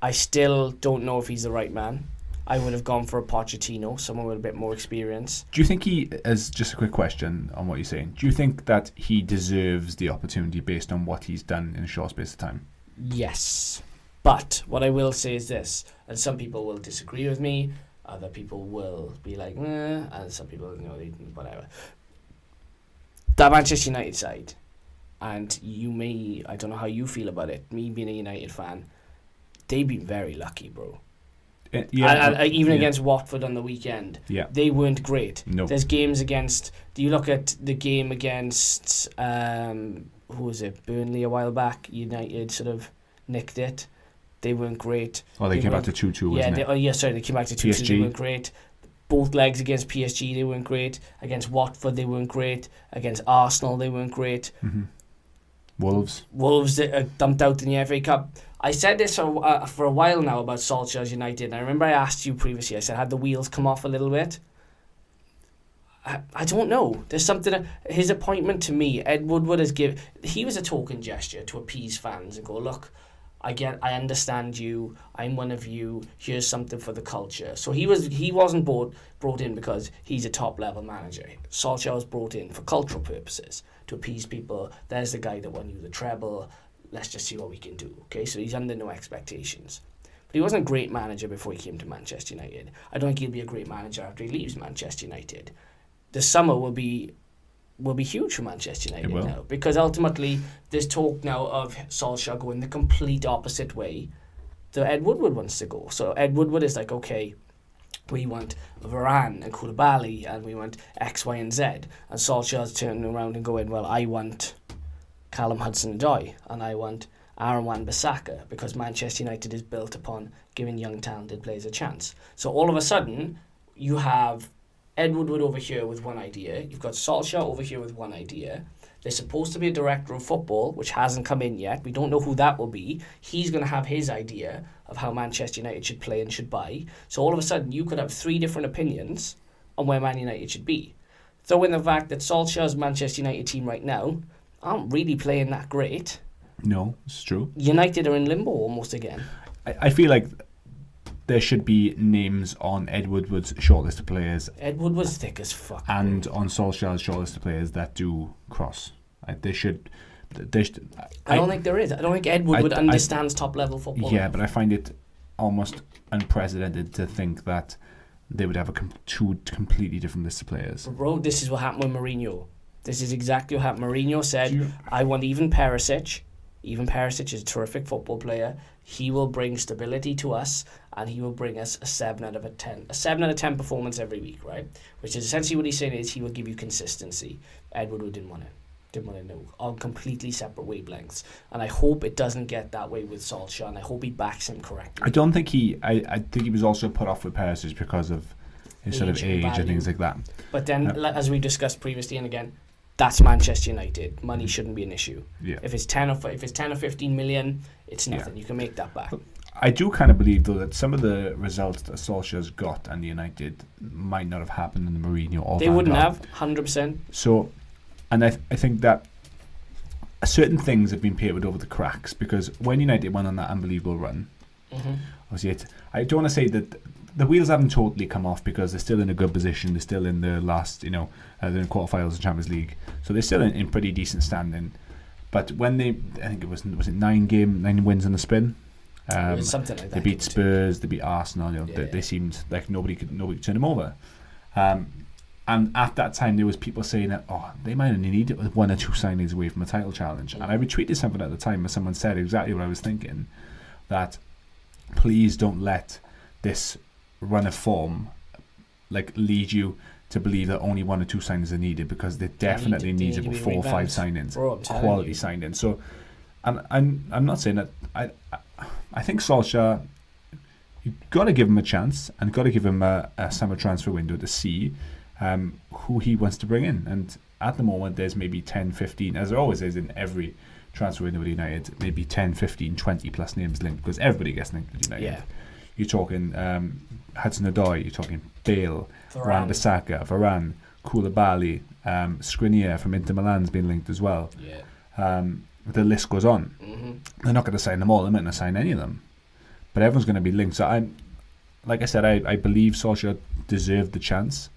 I still don't know if he's the right man. I would have gone for a Pochettino, someone with a bit more experience. Do you think he, as just a quick question on what you're saying, do you think that he deserves the opportunity based on what he's done in a short space of time? Yes. But what I will say is this, and some people will disagree with me, other people will be like, and some people, whatever. That Manchester United side, and I don't know how you feel about it, me being a United fan, they've been very lucky, bro. Even against Watford on the weekend, they weren't great. No. There's games against. Do you look at the game against who was it? Burnley a while back. United sort of nicked it. They weren't great. Well, they came back to 2-2, wasn't it? They came back to 2-2. They weren't great. Both legs against PSG, they weren't great. Against Watford, they weren't great. Against Arsenal, they weren't great. Mm-hmm. Wolves, dumped out in the FA Cup. I said this for a while now about Solskjaer's United, and I remember I asked you previously, I said, had the wheels come off a little bit? I don't know. There's something, his appointment to me, Ed Woodward he was a token gesture to appease fans and go, look, I understand you, I'm one of you, here's something for the culture. So he wasn't brought in because he's a top level manager. Solskjaer was brought in for cultural purposes, to appease people. There's the guy that won you the treble, let's just see what we can do. Okay, so he's under no expectations. But he wasn't a great manager before he came to Manchester United. I don't think he'll be a great manager after he leaves Manchester United. The summer will be huge for Manchester United now, because ultimately there's talk now of Solskjaer going the complete opposite way that Ed Woodward wants to go. So Ed Woodward is like, okay, we want Varane and Koulibaly and we want X, Y and Z. And Solskjaer's turning around and going, well, I want Callum Hudson-odoi and I want Aaron Wan-Bissaka, because Manchester United is built upon giving young talented players a chance. So all of a sudden you have Ed Woodward over here with one idea, you've got Solskjaer over here with one idea. There's supposed to be a director of football, which hasn't come in yet. We don't know who that will be. He's going to have his idea of how Manchester United should play and should buy. So all of a sudden, you could have 3 different opinions on where Man United should be. Throw in the fact that Solskjaer's Manchester United team right now aren't really playing that great. No, it's true. United are in limbo almost again. I feel like there should be names on Ed Woodward's shortlist of players. Ed Woodward's thick as fuck. And on Solskjaer's shortlist of players that do cross. I don't think there is. I don't think Ed Woodward understands top-level football. Yeah, but I find it almost unprecedented to think that they would have two completely different lists of players. Bro, this is what happened with Mourinho. This is exactly what happened. Mourinho said, I want Ivan Perisic. Ivan Perisic is a terrific football player. He will bring stability to us, and he will bring us a 7 out of 10. A 7 out of 10 performance every week, right? Which is essentially what he's saying is he will give you consistency. Ed Woodward didn't want it. On completely separate wavelengths. And I hope it doesn't get that way with Solskjaer, and I hope he backs him correctly. I don't think I think he was also put off with Perisic because of his sort of age and things like that. But then, as we discussed previously, and again, that's Manchester United. Money shouldn't be an issue. Yeah. If it's 10 or 15 million, it's nothing. You can make that back. I do kind of believe, though, that some of the results that Solskjaer's got and United might not have happened in the Mourinho or They Van wouldn't Gaal. have, 100%. So, and I think that certain things have been papered over the cracks, because when United went on that unbelievable run, obviously I don't want to say that the wheels haven't totally come off, because they're still in a good position. They're still in the last, they're in quarterfinals of Champions League, so they're still in pretty decent standing. But when I think it was 9 wins in the spin. It was something like that. They beat Spurs, they beat Arsenal. They seemed like nobody could turn them over. And at that time, there was people saying that they might only need 1 or 2 signings away from a title challenge. And I retweeted something at the time where someone said exactly what I was thinking, that please don't let this run of form lead you to believe that only 1 or 2 signings are needed, because they definitely need 4 or 5 signings, quality signings. So, I'm not saying that I think Solskjaer, you've got to give him a chance and got to give him a summer transfer window to see who he wants to bring in. And at the moment, there's maybe 10, 15, as there always is in every transfer window with United, maybe 10, 15, 20 plus names linked, because everybody gets linked with United. Yeah. You're talking Hudson-odoi, you're talking Bale, Wan-Bissaka, Varane, Koulibaly, Skriniar from Inter Milan's been linked as well. Yeah. The list goes on. They're not going to sign them all. They're not going to sign any of them. But everyone's going to be linked. So I believe Solskjaer deserved the chance.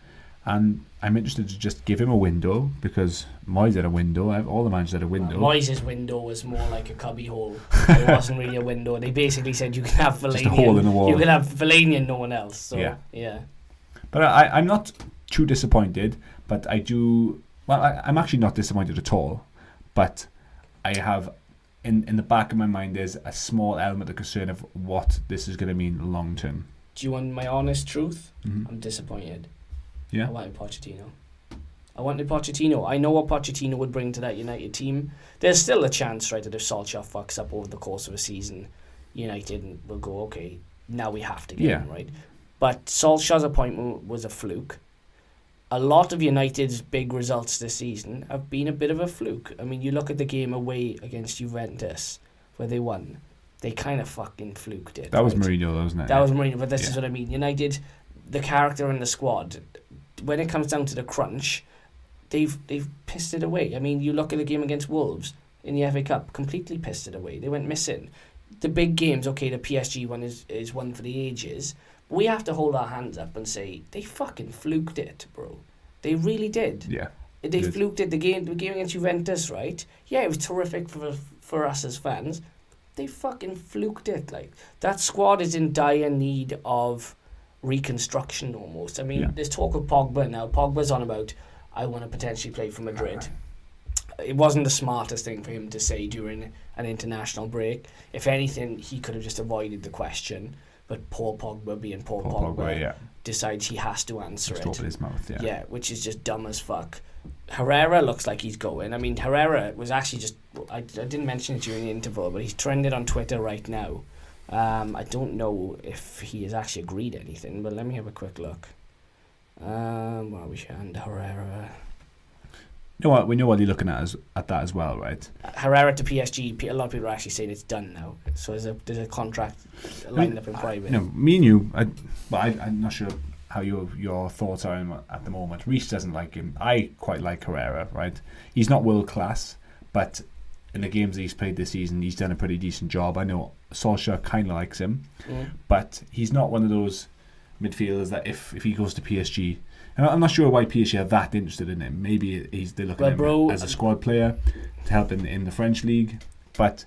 And I'm interested to just give him a window, because Moyes had a window. All the managers had a window. Moyes' window was more like a cubby hole. It wasn't really a window. They basically said you can have Fellaini. Just a hole in the wall. You can have Fellaini and no one else. So, yeah. But I'm not too disappointed. But I do... Well, I'm actually not disappointed at all. But I have... In the back of my mind, there's a small element of concern of what this is going to mean long term. Do you want my honest truth? I'm disappointed. Yeah. I wanted Pochettino. I know what Pochettino would bring to that United team. There's still a chance, right, that if Solskjaer fucks up over the course of a season, United will go, okay, now we have to get him, right? But Solskjaer's appointment was a fluke. A lot of United's big results this season have been a bit of a fluke. I mean, you look at the game away against Juventus, where they won. They kind of fucking fluked it. That was Mourinho, though, wasn't it? That was Mourinho, but this is what I mean. United, the character in the squad, when it comes down to the crunch, they've pissed it away. I mean, you look at the game against Wolves in the FA Cup, completely pissed it away. They went missing. The big games, okay, the PSG one is one for the ages. We have to hold our hands up and say, they fucking fluked it, bro. They really did. Yeah. They fluked it. The game against Juventus, right? Yeah, it was terrific for us as fans. They fucking fluked it. Like, that squad is in dire need of reconstruction almost. I mean, there's talk of Pogba now. Pogba's on about, I want to potentially play for Madrid. It wasn't the smartest thing for him to say during an international break. If anything, he could have just avoided the question. But Paul Pogba, being Paul Pogba, decides he has to answer it. Open his mouth, yeah, which is just dumb as fuck. Herrera looks like he's going. I mean, Herrera was actually just... I didn't mention it during the interval, but he's trended on Twitter right now. I don't know if he has actually agreed anything, but let me have a quick look. Well, we should end Herrera. You know what? We know what you're looking at that as well, right? Herrera to PSG. A lot of people are actually saying it's done now. So there's a contract lined up in private. Me and you. I'm not sure how your thoughts are at the moment. Reece doesn't like him. I quite like Herrera, right? He's not world class, but in the games that he's played this season, he's done a pretty decent job. I know Solskjaer kind of likes him, but he's not one of those midfielders that if he goes to PSG. And I'm not sure why PSG are that interested in him. Maybe they're looking at him as a squad player to help in the French league. But,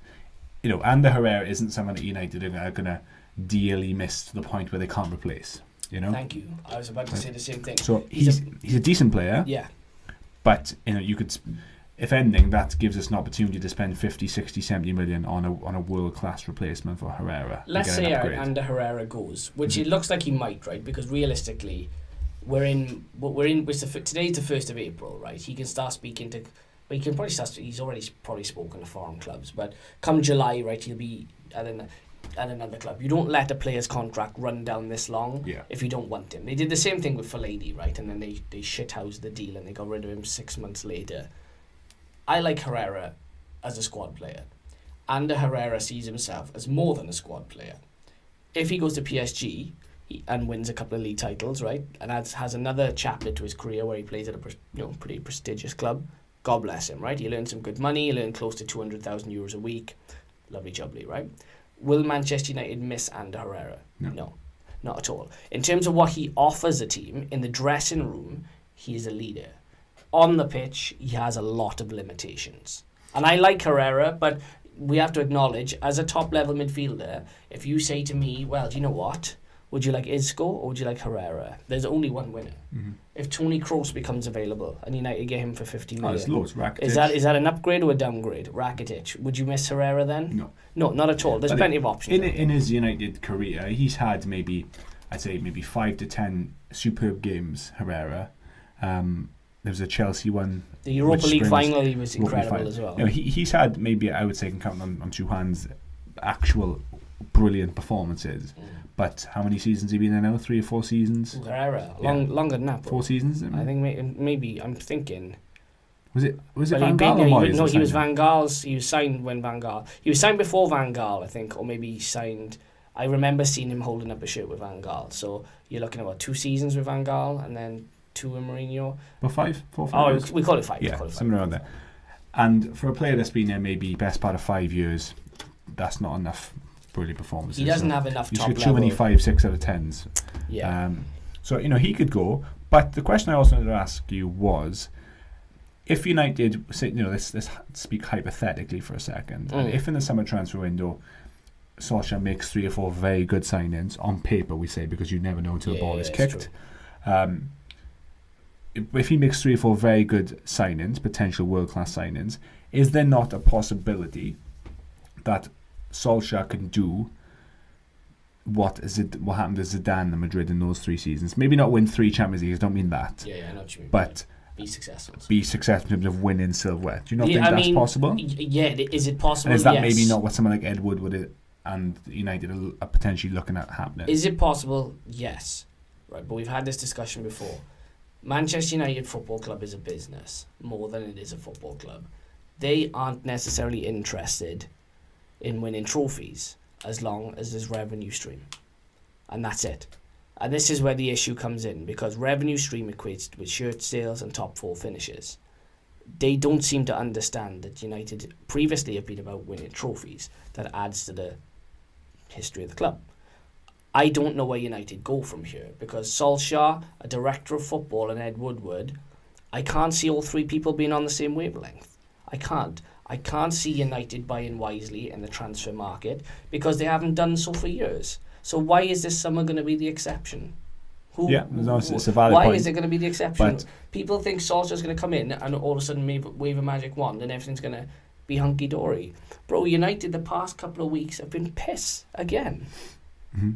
Ander Herrera isn't someone that United are going to dearly miss to the point where they can't replace. Thank you. I was about to say the same thing. So he's a decent player. Yeah. But, you could... If anything, that gives us an opportunity to spend 50, 60, 70 million on a world-class replayment for Herrera. Let's say Ander Herrera goes, which it looks like he might, right? Because realistically... today's the 1st of April, right? He can start speaking to, well, he can probably he's already probably spoken to foreign clubs, but come July, right, he'll be at another club. You don't let a player's contract run down this long if you don't want him. They did the same thing with Fellaini, right? And then they shithoused the deal and they got rid of him 6 months later. I like Herrera as a squad player. Ander Herrera sees himself as more than a squad player. If he goes to PSG and wins a couple of league titles, right, and has another chapter to his career where he plays at a pretty prestigious club, God bless him, right? He'll earn some good money. He'll earn close to €200,000 a week. Lovely jubbly, right? Will Manchester United miss Ander Herrera? No, not at all. In terms of what he offers a team, in the dressing room, he is a leader. On the pitch, he has a lot of limitations. And I like Herrera, but we have to acknowledge, as a top-level midfielder, if you say to me, well, do you know what? Would you like Isco or would you like Herrera? There's only one winner. Mm-hmm. If Toni Kroos becomes available and United get him for 50 million, there's loads. Rakitic. Is that an upgrade or a downgrade? Rakitic. Would you miss Herrera then? No, not at all. There's plenty of options. In his United career, he's had maybe 5 to 10 superb games, Herrera. There was a Chelsea one. The Europa League final, he was incredible as well. He's had, maybe I would say, can count on two hands, actual brilliant performances. But how many seasons has he been there now? 3 or 4 seasons? Herrera, longer than that. Bro. 4 seasons? I think maybe I'm thinking. Was it Van Gaal or Moyes? No, he was Van Gaal's. He was signed when Van Gaal. He was signed before Van Gaal, I think, or maybe he signed. I remember seeing him holding up a shirt with Van Gaal. So you're looking at 2 seasons with Van Gaal and then 2 with Mourinho. Well, 5, 4, 5. We call it 5. Yeah, somewhere around there. And for a player that's been there maybe best part of 5 years, that's not enough brilliant performances. He doesn't have enough top level. He's got too many 5, 6 out of 10s. Yeah. So he could go. But the question I also wanted to ask you was, if United, say, let's speak hypothetically for a second, and if in the summer transfer window, Solskjaer makes 3 or 4 very good signings on paper, we say, because you never know until the ball is kicked. If he makes 3 or 4 very good signings, potential world-class signings, is there not a possibility that Solskjaer can do what happened to Zidane in Madrid in those 3 seasons? Maybe not win 3 Champions Leagues, don't mean that. Yeah, I know what you mean. But be successful. Be successful in terms of winning silverware. Do you not think that's possible? Yeah, is it possible? And is that maybe not what someone like Ed Woodward and United are potentially looking at happening? Is it possible? Yes. Right, but we've had this discussion before. Manchester United Football Club is a business more than it is a football club. They aren't necessarily interested in winning trophies as long as there's revenue stream. And that's it. And this is where the issue comes in, because revenue stream equates with shirt sales and top 4 finishes. They don't seem to understand that United previously have been about winning trophies. That adds to the history of the club. I don't know where United go from here, because Solskjaer, a director of football, and Ed Woodward, I can't see all 3 people being on the same wavelength. I can't see United buying wisely in the transfer market, because they haven't done so for years. So why is this summer going to be the exception? It's a valid point. Why is it going to be the exception? But people think Solskjaer's going to come in and all of a sudden wave a magic wand and everything's going to be hunky-dory. Bro, United the past couple of weeks have been piss again. Mm-hmm.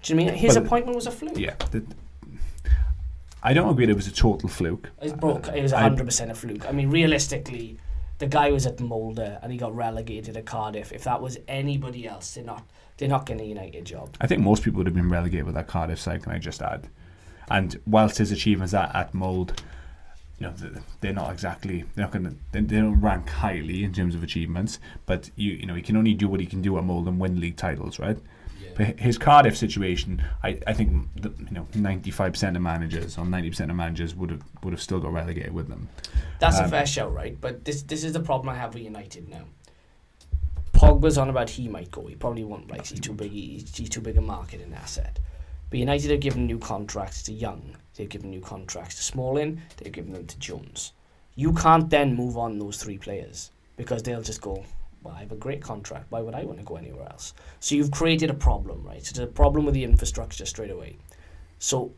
Do you mean his appointment was a fluke? Yeah. I don't agree that it was a total fluke. It was 100% a fluke. I mean, realistically, the guy was at Mulder and he got relegated at Cardiff. If that was anybody else, they're not getting a United job. I think most people would have been relegated with that Cardiff side, can I just add. And whilst his achievements at Mould, they're not exactly, they don't rank highly in terms of achievements, but he can only do what he can do at Mould and win league titles, right? But his Cardiff situation, I think 95% of managers or 90% of managers would have still got relegated with them. That's a fair shout, right? But this is the problem I have with United now. Pogba's on about he might go. He probably won't. Like he's too big. He's too big a marketing asset. But United have given new contracts to Young. They've given new contracts to Smalling. They've given them to Jones. You can't then move on those 3 players because they'll just go, well, I have a great contract. Why would I want to go anywhere else? So you've created a problem, right? So there's a problem with the infrastructure straight away. So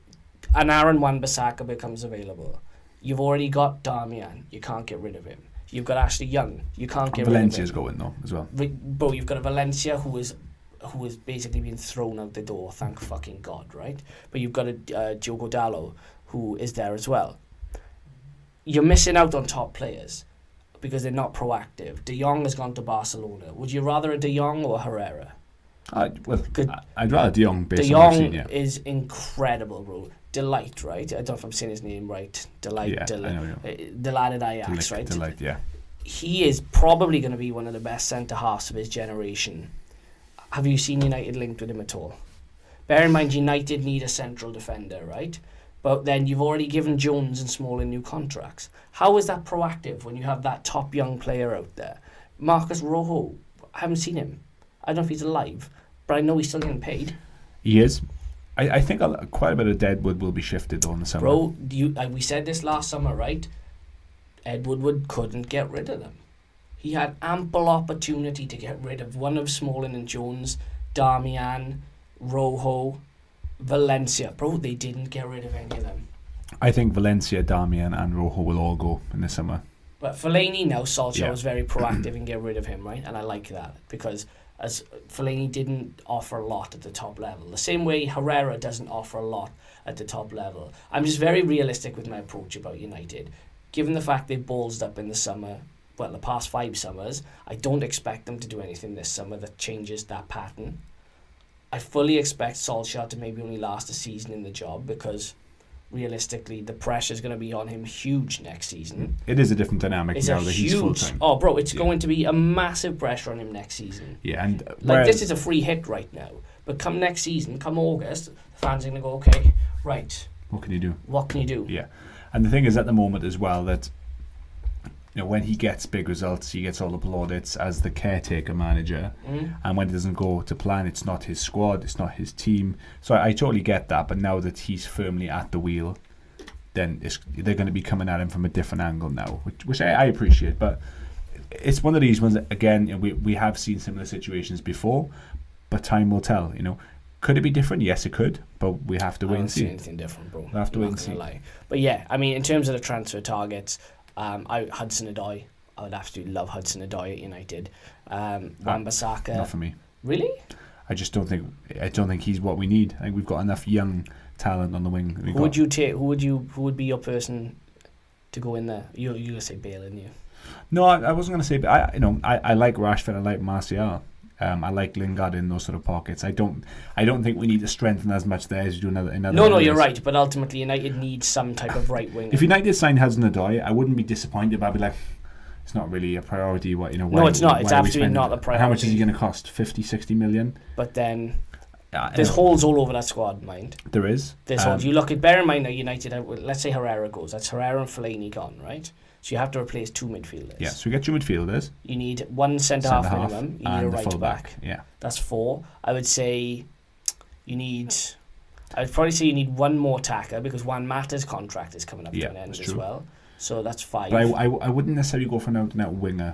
an Aaron Wan-Bissaka becomes available. You've already got Darmian. You can't get rid of him. You've got Ashley Young. You can't get rid of him. Valencia's going though as well. Bro, you've got a Valencia who is basically been thrown out the door. Thank fucking God, right? But you've got a Diogo Dalot who is there as well. You're missing out on top players because they're not proactive. De Jong has gone to Barcelona. Would you rather a De Jong or a Herrera? I'd rather De Jong based De on what I've seen, Jong is incredible, bro. Delight, right? I don't know if I'm saying his name right. Delight, yeah, the lad at Ajax, right? Delight, yeah. he is probably going to be one of the best centre-halves of his generation. Have you seen United linked with him at all? Bear in mind, United need a central defender, right? But then you've already given Jones and Smalling new contracts. How is that proactive when you have that top young player out there? Marcus Rojo, I haven't seen him. I don't know if he's alive, but I know he's still getting paid. He is. I think quite a bit of deadwood will be shifted on the summer. Bro, we said this last summer, right? Ed Woodward couldn't get rid of them. He had ample opportunity to get rid of one of Smalling and Jones, Darmian, Rojo, Valencia. Bro, they didn't get rid of any of them. I think Valencia, Darmian and Rojo will all go in the summer. But Fellaini now, Solskjaer was very proactive in getting rid of him, right? And I like that because as Fellaini didn't offer a lot at the top level. The same way Herrera doesn't offer a lot at the top level. I'm just very realistic with my approach about United. Given the fact they've ballsed up in the summer, well, the past 5 summers, I don't expect them to do anything this summer that changes that pattern. I fully expect Solskjaer to maybe only last a season in the job because realistically the pressure is going to be on him huge next season. It is a different dynamic now that he's full-time. Oh, bro, it's going to be a massive pressure on him next season. Yeah, and like this is a free hit right now. But come next season, come August, the fans are going to go, okay, right. What can you do? What can you do? Yeah. And the thing is at the moment as well that when he gets big results, he gets all the plaudits as the caretaker manager. And when it doesn't go to plan, it's not his squad, it's not his team. So I totally get that. But now that he's firmly at the wheel, then they're going to be coming at him from a different angle now, which I appreciate. But it's one of these ones that, again, we have seen similar situations before, but time will tell. Could it be different? Yes, it could, but we have to wait and see. I don't see anything different, bro. We have to wait and see. Lie. But yeah, I mean, in terms of the transfer targets, Hudson-odoi, I would absolutely love Hudson-odoi at United. Wan-Bissaka. Not for me. Really? I don't think he's what we need. I think we've got enough young talent on the wing. Who would you take? Who would be your person to go in there? You're gonna say Bale, aren't you? No, I wasn't gonna say. But I like Rashford. I like Martial. I like Lingard in those sort of pockets. I don't think we need to strengthen as much there as you do in other No, areas. you're right. But ultimately, United needs some type of right wing. If United signed Hudson-odoi, I wouldn't be disappointed. But I'd be like, it's not really a priority. No, it's not. It's absolutely not a priority. How much is he going to cost? 50, 60 million? But then there's holes all over that squad, mind. There is. There's holes. You look at, bear in mind now, United, let's say Herrera goes. That's Herrera and Fellaini gone, right? So you have to replace 2 midfielders. Yeah, so we get 2 midfielders. You need 1 centre-half minimum. You need a right back. Yeah. That's 4. I would say I'd probably say you need 1 more attacker because Juan Mata's contract is coming up to an end as well. So that's 5. But I wouldn't necessarily go for an out-and-out winger.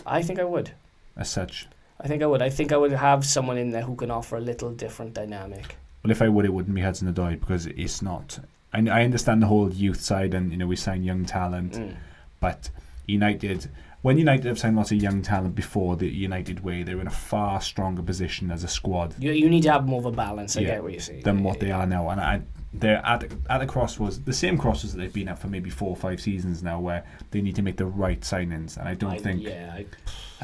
I think I would. As such. I think I would. I think I would have someone in there who can offer a little different dynamic. Well, if I would, it wouldn't be Hudson-odoi because it's not. I understand the whole youth side and we sign young talent, but when United have signed lots of young talent before the United way, they're in a far stronger position as a squad. You need to have more of a balance. I get what you're saying. Than what they are now, and they're at the crossroads, the same crossroads that they've been at for maybe 4 or 5 seasons now, where they need to make the right signings, and I don't think a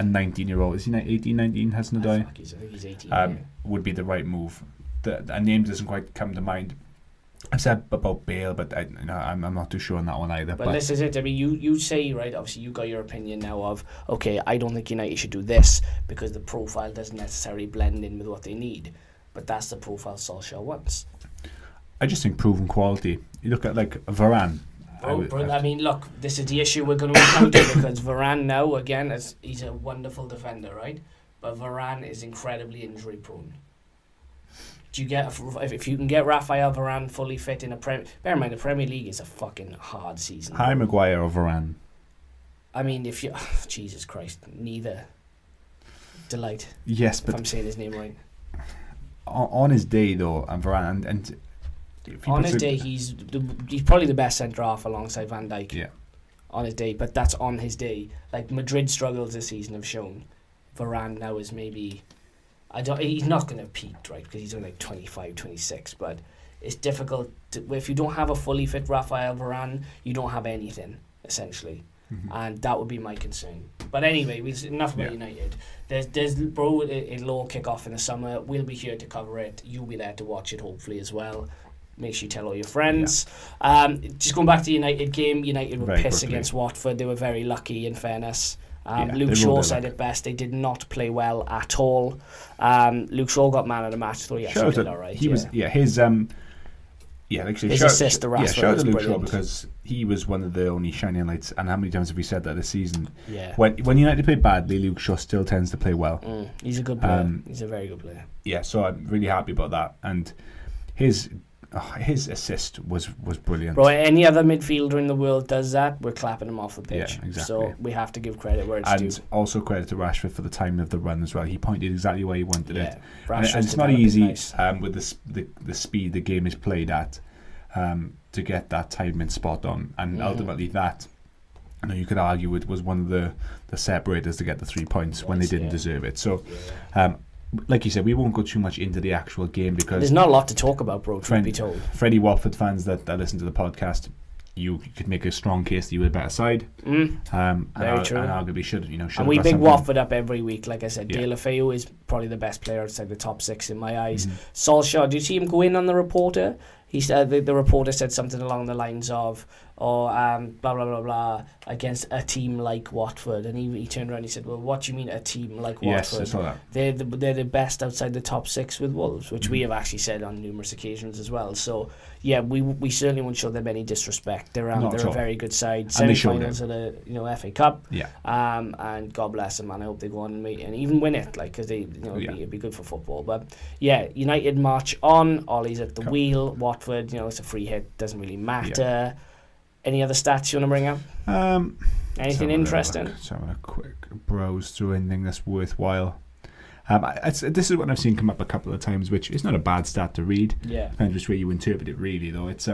19-year-old, is he 18, 19, Hudson-odoi? I think he's 18. Would be the right move. A name doesn't quite come to mind. I've said about Bale, but I'm not too sure on that one either. But this is it. I mean, you say, right, obviously you got your opinion now of, okay, I don't think United should do this because the profile doesn't necessarily blend in with what they need. But that's the profile Solskjaer wants. I just think proven quality. You look at, like, Varane. I mean, look, this is the issue we're going to encounter because Varane now, again, he's a wonderful defender, right? But Varane is incredibly injury prone. Do you get if you can get Raphael Varane fully fit in a Premier? Bear in mind the Premier League is a fucking hard season. Harry Maguire or Varane? I mean, if you Jesus Christ, neither. Delight. Yes, but if I'm saying his name right. On his day though, and Varane and on his day he's probably the best centre half alongside Van Dijk. Yeah. On his day, but that's on his day. Like Madrid struggles this season have shown. Varane now is maybe. He's not going to have peaked, right, because he's only like 25, 26, but it's difficult. If you don't have a fully fit Raphael Varane, you don't have anything, essentially. And that would be my concern. But anyway, enough about United. It'll all kick off in the summer. We'll be here to cover it. You'll be there to watch it, hopefully, as well. make sure you tell all your friends. Just going back to the United game, United were pissed against Watford. They were very lucky, in fairness. Luke Shaw said it best. They did not play well at all. Luke Shaw got man of the match, though. Yes, he did all right. His assist to Rashford was Luke brilliant. Shaw, because he was one of the only shining lights. And how many times have we said that this season? Yeah. When United play badly, Luke Shaw still tends to play well. He's a good player. He's a very good player. Yeah, so I'm really happy about that. And his assist was brilliant. Bro, any other midfielder in the world does that, we're clapping him off the pitch. Yeah, exactly. So we have to give credit where it's due. And also credit to Rashford for the timing of the run as well. He pointed exactly where he wanted it. And it's not easy with the speed the game is played at to get that timing spot on. And ultimately that, you could argue it was one of the separators to get the 3 points when they didn't deserve it. So like you said, we won't go too much into the actual game because there's not a lot to talk about, bro, truth be told. For any Watford fans that listen to the podcast, you could make a strong case that you were the better side. Very true. And arguably should and we big Watford up every week. Like I said, De La Feu is probably the best player outside the top 6 in my eyes. Solskjaer, did you see him go in on the reporter? He said the reporter said something along the lines of, blah blah blah blah against a team like Watford, and he turned around and he said, well, what do you mean a team like Watford? Yes, I saw that. They're the best outside the top 6 with Wolves, which we have actually said on numerous occasions as well. So yeah, we certainly won't show them any disrespect. They're a very good side. Semi-finals of the FA Cup. Yeah. And God bless them, and I hope they go on and even win it, like, because it'd be good for football. But yeah, United march on. Ollie's at the wheel. Watford, it's a free hit, doesn't really matter. Yeah. Any other stats you want to bring up? Anything interesting? So I'm having a quick browse through anything that's worthwhile. This is what I've seen come up a couple of times, which is not a bad stat to read. Yeah. Depends which way you interpret it, really, though. It's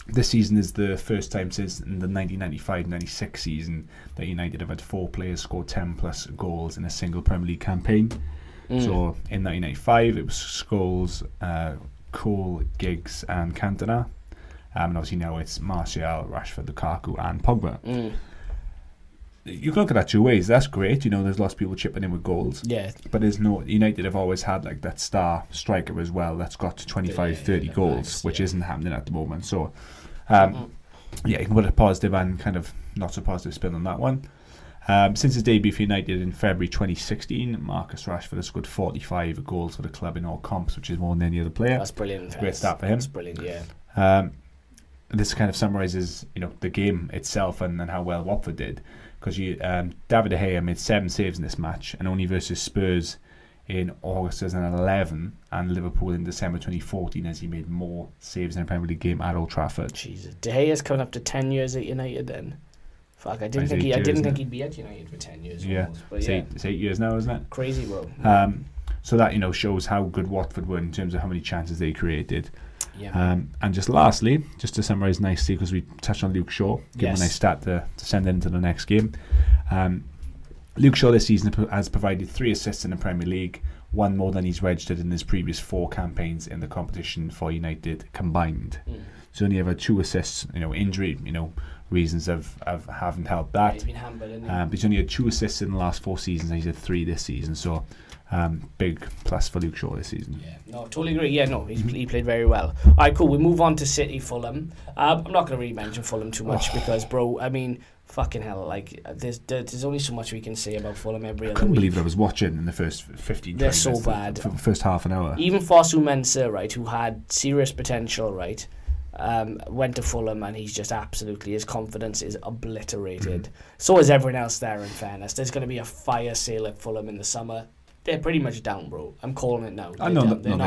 this season is the first time since the 1995-96 season that United have had 4 players score 10 plus goals in a single Premier League campaign. So in 1995 it was Scholes, Cole, Giggs and Cantona. And obviously now it's Martial, Rashford, Lukaku and Pogba. You can look at that 2 ways. That's great. There's lots of people chipping in with goals. Yeah. But there's United have always had like that star striker as well that's got 25, 30 goals, which isn't happening at the moment. So, you can put a positive and kind of not so positive spin on that one. Since his debut for United in February 2016, Marcus Rashford has scored 45 goals for the club in all comps, which is more than any other player. That's brilliant. Great start for him. That's brilliant, yeah. This kind of summarises, the game itself and how well Watford did, because David De Gea made 7 saves in this match, and only versus Spurs in August 2011 and Liverpool in December 2014 as he made more saves in a Premier League game at Old Trafford. Jesus, De Gea's coming up to 10 years at United then. Fuck, I didn't think he'd be at United for 10 years. Yeah, almost, but it's 8 years now, isn't it? Crazy, bro. So that shows how good Watford were in terms of how many chances they created. Yeah. And just lastly, just to summarise nicely, because we touched on Luke Shaw, give him a nice stat to send into the next game. Luke Shaw this season has provided 3 assists in the Premier League, 1 more than he's registered in his previous 4 campaigns in the competition for United combined. So only ever 2 assists. Injury, reasons haven't helped that. Yeah, he's been hampered, isn't he? But he's only had 2 assists in the last 4 seasons, and he's had 3 this season. So big plus for Luke Shaw this season. Yeah, no, totally agree. Yeah, no, he played very well. All right, cool. We move on to City Fulham. I'm not going to really mention Fulham too much because, bro, I mean, fucking hell, like there's only so much we can say about Fulham every other week. I couldn't believe it. I was watching in the first 15 They're 20 so minutes, bad. The first half an hour. Even Fosu Mensah, right, who had serious potential, right, went to Fulham and he's just absolutely, his confidence is obliterated. So is everyone else there, in fairness. There's going to be a fire sale at Fulham in the summer. They're pretty much down, bro. I'm calling it now. They're down. They're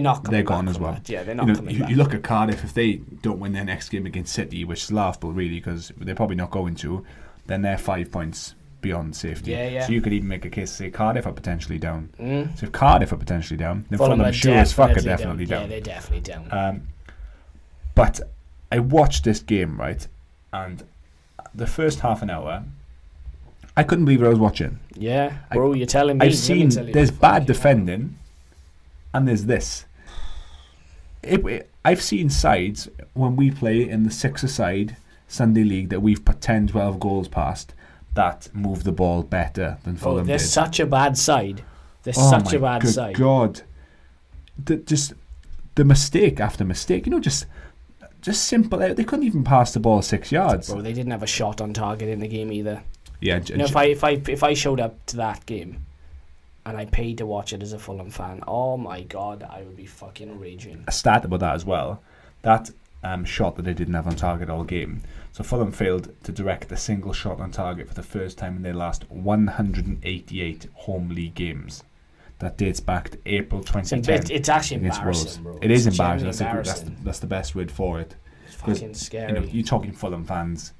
not coming They're gone back as well. That. Yeah, they're not coming back. You look at Cardiff, if they don't win their next game against City, which is laughable really because they're probably not going to, then they're 5 points beyond safety. Yeah. So you could even make a case to say Cardiff are potentially down. So if Cardiff are potentially down, then Fulham sure as fuck are definitely down. Yeah, they're definitely down. But I watched this game, right, and the first half an hour, I couldn't believe what I was watching. Yeah, bro, you're telling me. I've seen there's bad defending, and there's this. I've seen sides when we play in the 6-a-side Sunday League that we've put 10, 12 goals past that move the ball better than Fulham they're did. Such a bad side. They're such a bad side. God, the mistake after mistake, just simple. They couldn't even pass the ball 6 yards. Bro, they didn't have a shot on target in the game either. Yeah. If I showed up to that game and I paid to watch it as a Fulham fan, oh my God, I would be fucking raging. A stat about that as well. That shot that they didn't have on target all game. So Fulham failed to direct a single shot on target for the first time in their last 188 home league games. That dates back to April 2010. It's actually embarrassing, bro. It is It's embarrassing. That's the best word for it. It's fucking scary. You're talking Fulham fans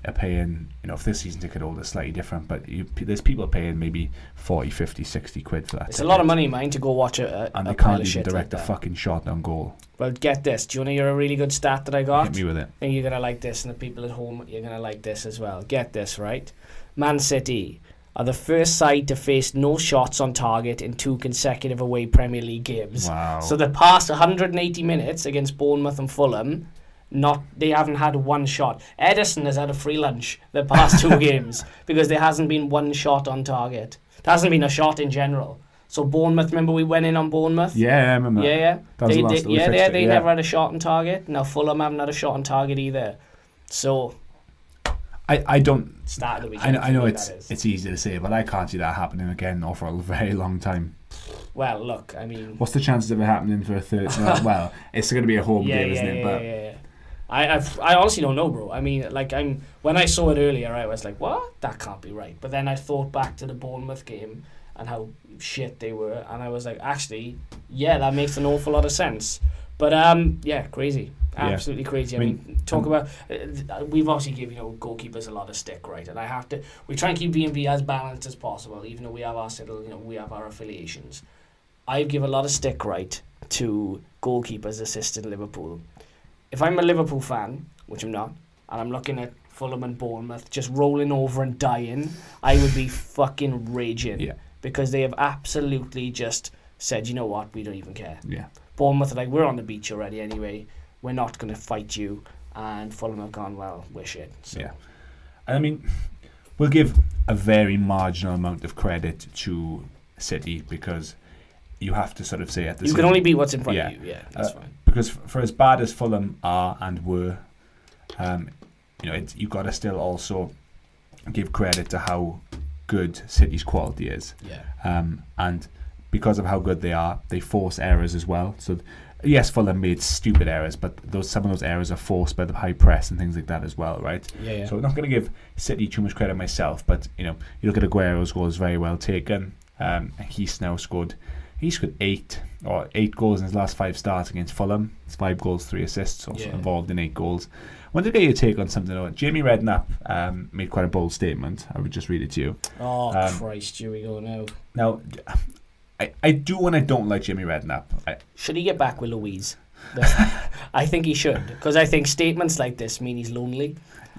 are paying, if this season ticket holder is slightly different, but there's people paying maybe 40, 50, 60 quid for that. It's a lot of money, mine, to go watch and they can't even direct a fucking shot on goal. Well, get this. Do you want to hear a really good stat that I got? Hit me with it. I think you're going to like this, and the people at home, you're going to like this as well. Get this, right? Man City are the first side to face no shots on target in 2 consecutive away Premier League games. Wow. So the past 180 minutes against Bournemouth and Fulham, they haven't had one shot. Edison has had a free lunch the past 2 games because there hasn't been one shot on target. There hasn't been a shot in general. So Bournemouth, remember we went in on Bournemouth? Yeah, I remember. Yeah. They They never had a shot on target. Now Fulham haven't had a shot on target either. So I don't. Start at the weekend. I know it's easy to say, but I can't see that happening again or for a very long time. Well, look, I mean, what's the chances of it happening for a third? Well, it's going to be a home game, isn't it? But I honestly don't know, bro. I mean, when I saw it earlier, I was like, what? That can't be right. But then I thought back to the Bournemouth game and how shit they were, and I was like, actually, yeah, that makes an awful lot of sense. But crazy. Absolutely crazy. I mean, talk about. We've obviously given goalkeepers a lot of stick, right? And we try and keep VNV as balanced as possible, even though we have we have our affiliations. I give a lot of stick, right, to goalkeepers assisting Liverpool. If I'm a Liverpool fan, which I'm not, and I'm looking at Fulham and Bournemouth just rolling over and dying, I would be fucking raging. Yeah. Because they have absolutely just said, you know what, we don't even care. Yeah. Bournemouth are like, we're on the beach already anyway. We're not going to fight you. And Fulham have gone, well, we're shit. So. Yeah. I mean, we'll give a very marginal amount of credit to City because you have to sort of say at the You can only beat what's in front of you. Yeah, that's fine. Because for as bad as Fulham are and were, you've got to still also give credit to how good City's quality is. Yeah. And because of how good they are, they force errors as well. So yes, Fulham made stupid errors, but some of those errors are forced by the high press and things like that as well, right? Yeah. So I'm not going to give City too much credit myself, but you look at Aguero's goals, very well taken. He's scored 8 goals in his last 5 starts against Fulham. It's 5 goals, 3 assists, also involved in 8 goals. I wanted to get your take on something though. Jamie Redknapp made quite a bold statement. I would just read it to you. Oh, Christ, here we go now. Now, I do and I don't like Jamie Redknapp. Should he get back with Louise? I think he should, because I think statements like this mean he's lonely.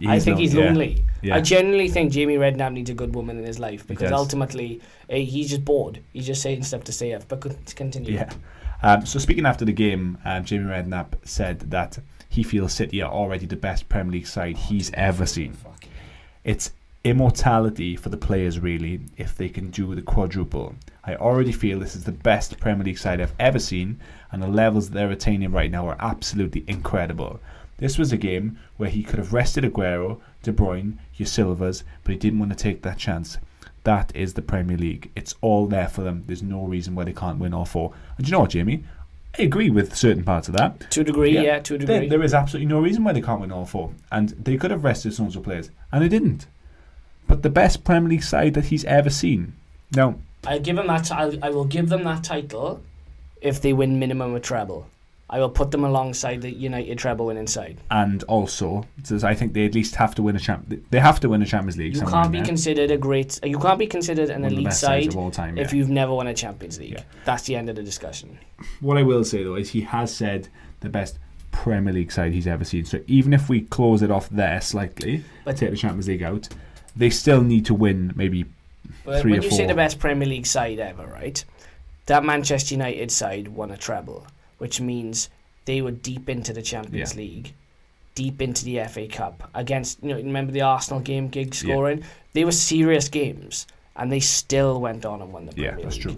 I think he's lonely. Yeah. I genuinely think Jamie Redknapp needs a good woman in his life, because ultimately he's just bored. He's just saying stuff to say it. But continue. Yeah. So speaking after the game, Jamie Redknapp said that he feels City are already the best Premier League side he's ever seen. It's immortality for the players, really, if they can do the quadruple. I already feel this is the best Premier League side I've ever seen, and the levels they're attaining right now are absolutely incredible. This was a game where he could have rested Aguero, De Bruyne, your Silvas, but he didn't want to take that chance. That is the Premier League. It's all there for them. There's no reason why they can't win all 4. And do you know what, Jamie? I agree with certain parts of that. To a degree, to a degree. There is absolutely no reason why they can't win all 4. And they could have rested some of the players, and they didn't. But the best Premier League side that he's ever seen. Now, I will give them that title if they win minimum a treble. I will put them alongside the United treble winning side. And also, I think they at least have to win a They have to win a Champions League. You can't be considered You can't be considered an elite side of all time, if you've never won a Champions League. Yeah. That's the end of the discussion. What I will say though is he has said the best Premier League side he's ever seen. So even if we close it off there slightly, take the Champions League out, they still need to win maybe 3 or 4. When you say the best Premier League side ever, right? That Manchester United side won a treble, which means they were deep into the Champions League, deep into the FA Cup against, remember the Arsenal game, Giggs scoring? They were serious games, and they still went on and won the Premier League. Yeah, that's true.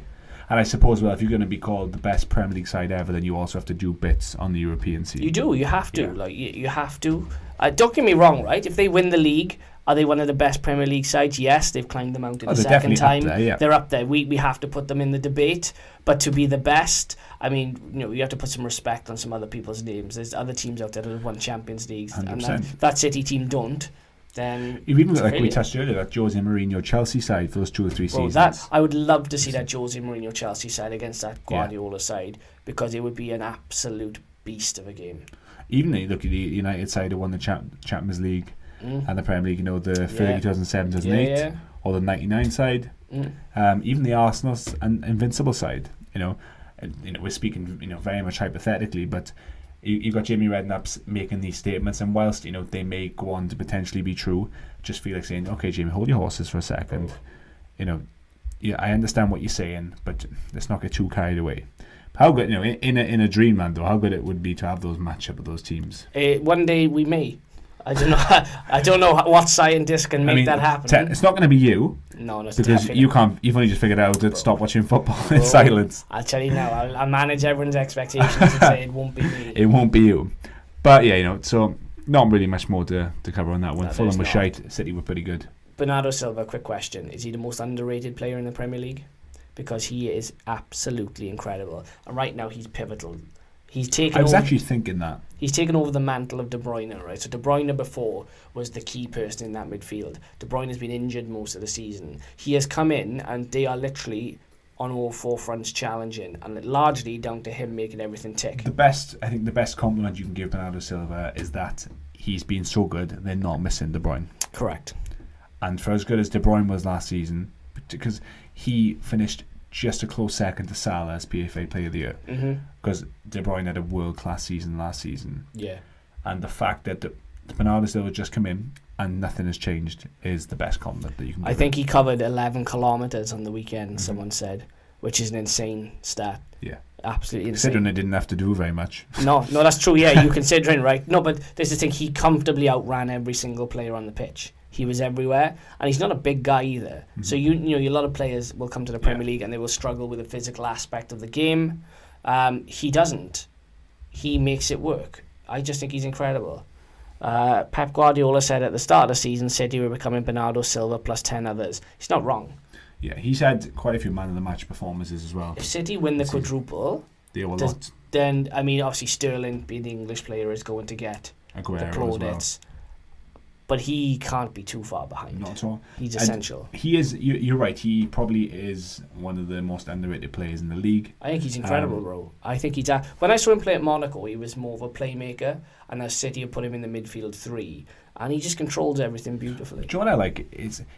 And I suppose, well, if you're going to be called the best Premier League side ever, then you also have to do bits on the European scene. You do. You have to. Like you have to. Don't get me wrong, right? If they win the league, are they one of the best Premier League sides? Yes, they've climbed the mountain the second time. They're up there. We have to put them in the debate. But to be the best, I mean, you have to put some respect on some other people's names. There's other teams out there that have won Champions Leagues, 100%. And that City team don't. Then you've even got, like we touched earlier, that Jose Mourinho Chelsea side for those 2 or 3 seasons. I would love to see that Jose Mourinho Chelsea side against that Guardiola side, because it would be an absolute beast of a game. Even look at the United side who won the Champions League and the Premier League, the 2007, 2008, or the 99 side, even the Arsenal and Invincible side. We're speaking very much hypothetically, but you've got Jamie Redknapp making these statements, and whilst they may go on to potentially be true, just feel like saying, okay, Jamie, hold your horses for a second. I understand what you're saying, but let's not get too carried away. How good, in a dreamland though, how good it would be to have those matchup with those teams. One day we may. I don't know. I don't know what scientist can make that happen. It's not going to be you. No, it's because you can't. You've only just figured out to stop watching football in silence. I'll tell you now. I'll manage everyone's expectations and say it won't be me. It won't be you. But so not really much more to cover on that one. Fulham was shite. City were pretty good. Bernardo Silva, quick question: is he the most underrated player in the Premier League? Because he is absolutely incredible, and right now he's pivotal. I was actually thinking that. He's taken over the mantle of De Bruyne, right? So De Bruyne before was the key person in that midfield. De Bruyne has been injured most of the season. He has come in and they are literally on all 4 fronts challenging, and largely down to him making everything tick. I think the best compliment you can give Bernardo Silva is that he's been so good, they're not missing De Bruyne. Correct. And for as good as De Bruyne was last season, because he finished just a close second to Salah as PFA Player of the Year, because De Bruyne had a world-class season last season. Yeah. And the fact that Bernardo Silva just come in and nothing has changed is the best compliment that you can give. I think he covered 11 kilometres on the weekend, someone said, which is an insane stat. Yeah. Absolutely insane. Considering they didn't have to do very much. No, that's true, yeah, you considering, right? No, but there's the thing, he comfortably outran every single player on the pitch. He was everywhere, and he's not a big guy either. So a lot of players will come to the Premier League and they will struggle with the physical aspect of the game. He doesn't. He makes it work. I just think he's incredible. Pep Guardiola said at the start of the season, City were becoming Bernardo Silva plus 10 others. He's not wrong. Yeah, he's had quite a few man of the match performances as well. If City win the quadruple, then obviously Sterling, being the English player, is going to get Aguero the plaudits. But he can't be too far behind. Not at all. He's essential. He is. You're right. He probably is one of the most underrated players in the league. I think he's incredible, bro. I think he's. When I saw him play at Monaco, he was more of a playmaker, and as City have put him in the midfield 3, and he just controls everything beautifully. Do you know what I like?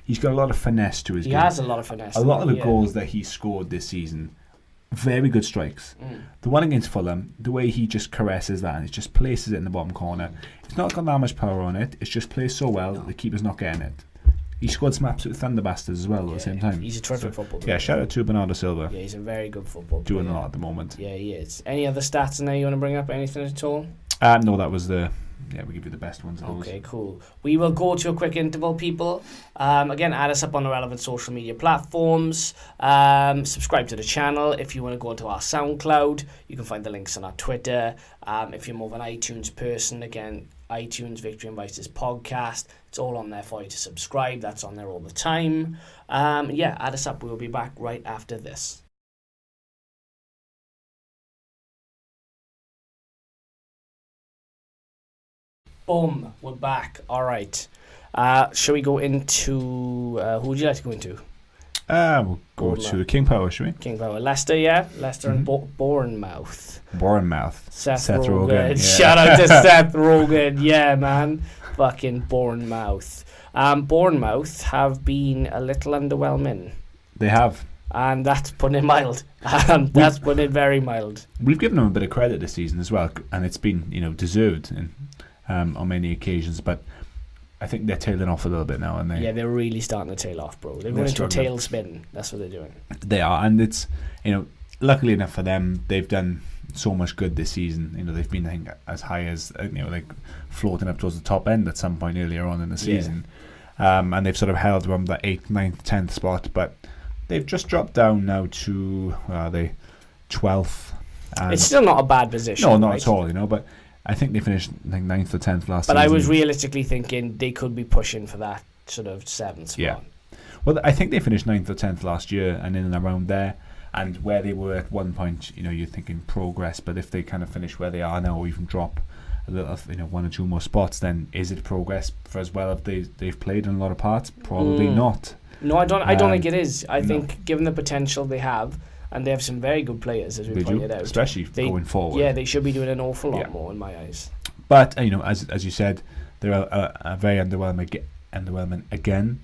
He's got a lot of finesse to his game. He has a lot of finesse. A lot of the goals that he scored this season, very good strikes. The one against Fulham, the way he just caresses that and it just places it in the bottom corner. It's not got that much power on it. It's just placed so well that the keeper's not getting it. He scored some absolute thunderbusters as well at the same time. He's a terrific footballer. Yeah, shout out to Bernardo Silva. Yeah, he's a very good footballer. Doing a lot at the moment. Yeah, he is. Any other stats in there you want to bring up? Anything at all? No, that was we give you the best ones. Okay, cool. We will go to a quick interval, people. Again, add us up on the relevant social media platforms. Subscribe to the channel. If you want to go into our SoundCloud, you can find the links on our Twitter. If you're more of an iTunes person, again, iTunes Victory and Vices podcast. It's all on there for you to subscribe. That's on there all the time. Add us up. We will be back right after this. Boom, we're back. All right. Shall we go into... who would you like to go into? We'll go to King Power, shall we? King Power. Leicester, yeah? Leicester and Bournemouth. Seth Rogen. Yeah. Shout out to Seth Rogen. Yeah, man. Fucking Bournemouth. Bournemouth have been a little underwhelming. They have. And that's putting it mild. That's putting it very mild. We've given them a bit of credit this season as well, and it's been, deserved on many occasions, but I think they're tailing off a little bit now, and they're really starting to tail off, bro. They're going into a tailspin. That's what they're doing. They are, and it's luckily enough for them, they've done so much good this season. They've been, I think, as high as like floating up towards the top end at some point earlier on in the season, and they've sort of held around the 8th, 9th, 10th spot, but they've just dropped down now to they 12th. It's still not a bad position. No, not right? at all. But I think they finished like 9th or 10th last But season. I was realistically thinking they could be pushing for that sort of 7th spot. Yeah. Well, I think they finished 9th or 10th last year, and in and around there. And where they were at one point, you're thinking progress. But if they kind of finish where they are now, or even drop a little, 1 or 2 more spots, then is it progress for as well as they've played in a lot of parts? Probably not. No, I don't think it is. I think given the potential they have, and they have some very good players, as we pointed out, especially going forward. Yeah, they should be doing an awful lot more in my eyes. But as you said, they're a very underwhelming again.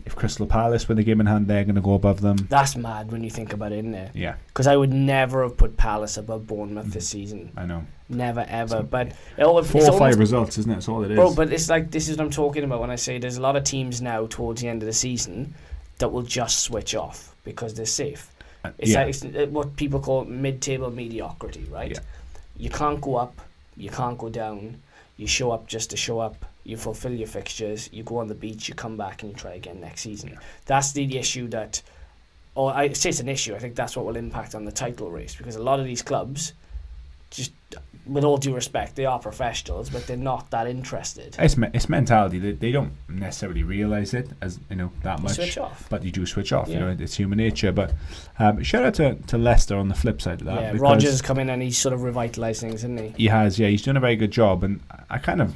If Crystal Palace win the game in hand, they're going to go above them. That's mad when you think about it, isn't it? Yeah. Because I would never have put Palace above Bournemouth this season. I know. Never, ever. So, but 4 or 5 results, isn't it? That's all it is. Bro, but it's like, this is what I'm talking about when I say there's a lot of teams now towards the end of the season that will just switch off because they're safe. It's like it's what people call mid-table mediocrity, right? Yeah. You can't go up, you can't go down. You show up just to show up. You fulfill your fixtures. You go on the beach. You come back and you try again next season. Yeah. That's the issue that, or I say it's an issue. I think that's what will impact on the title race because a lot of these clubs, just with all due respect, they are professionals, but they're not that interested. It's mentality. They don't necessarily realise it as that much. Switch off. But you do switch off. Yeah. It's human nature. But shout out to Leicester on the flip side of that. Yeah, Rodgers come in and he's sort of revitalised things, hasn't he? He has. Yeah, he's done a very good job, and I kind of,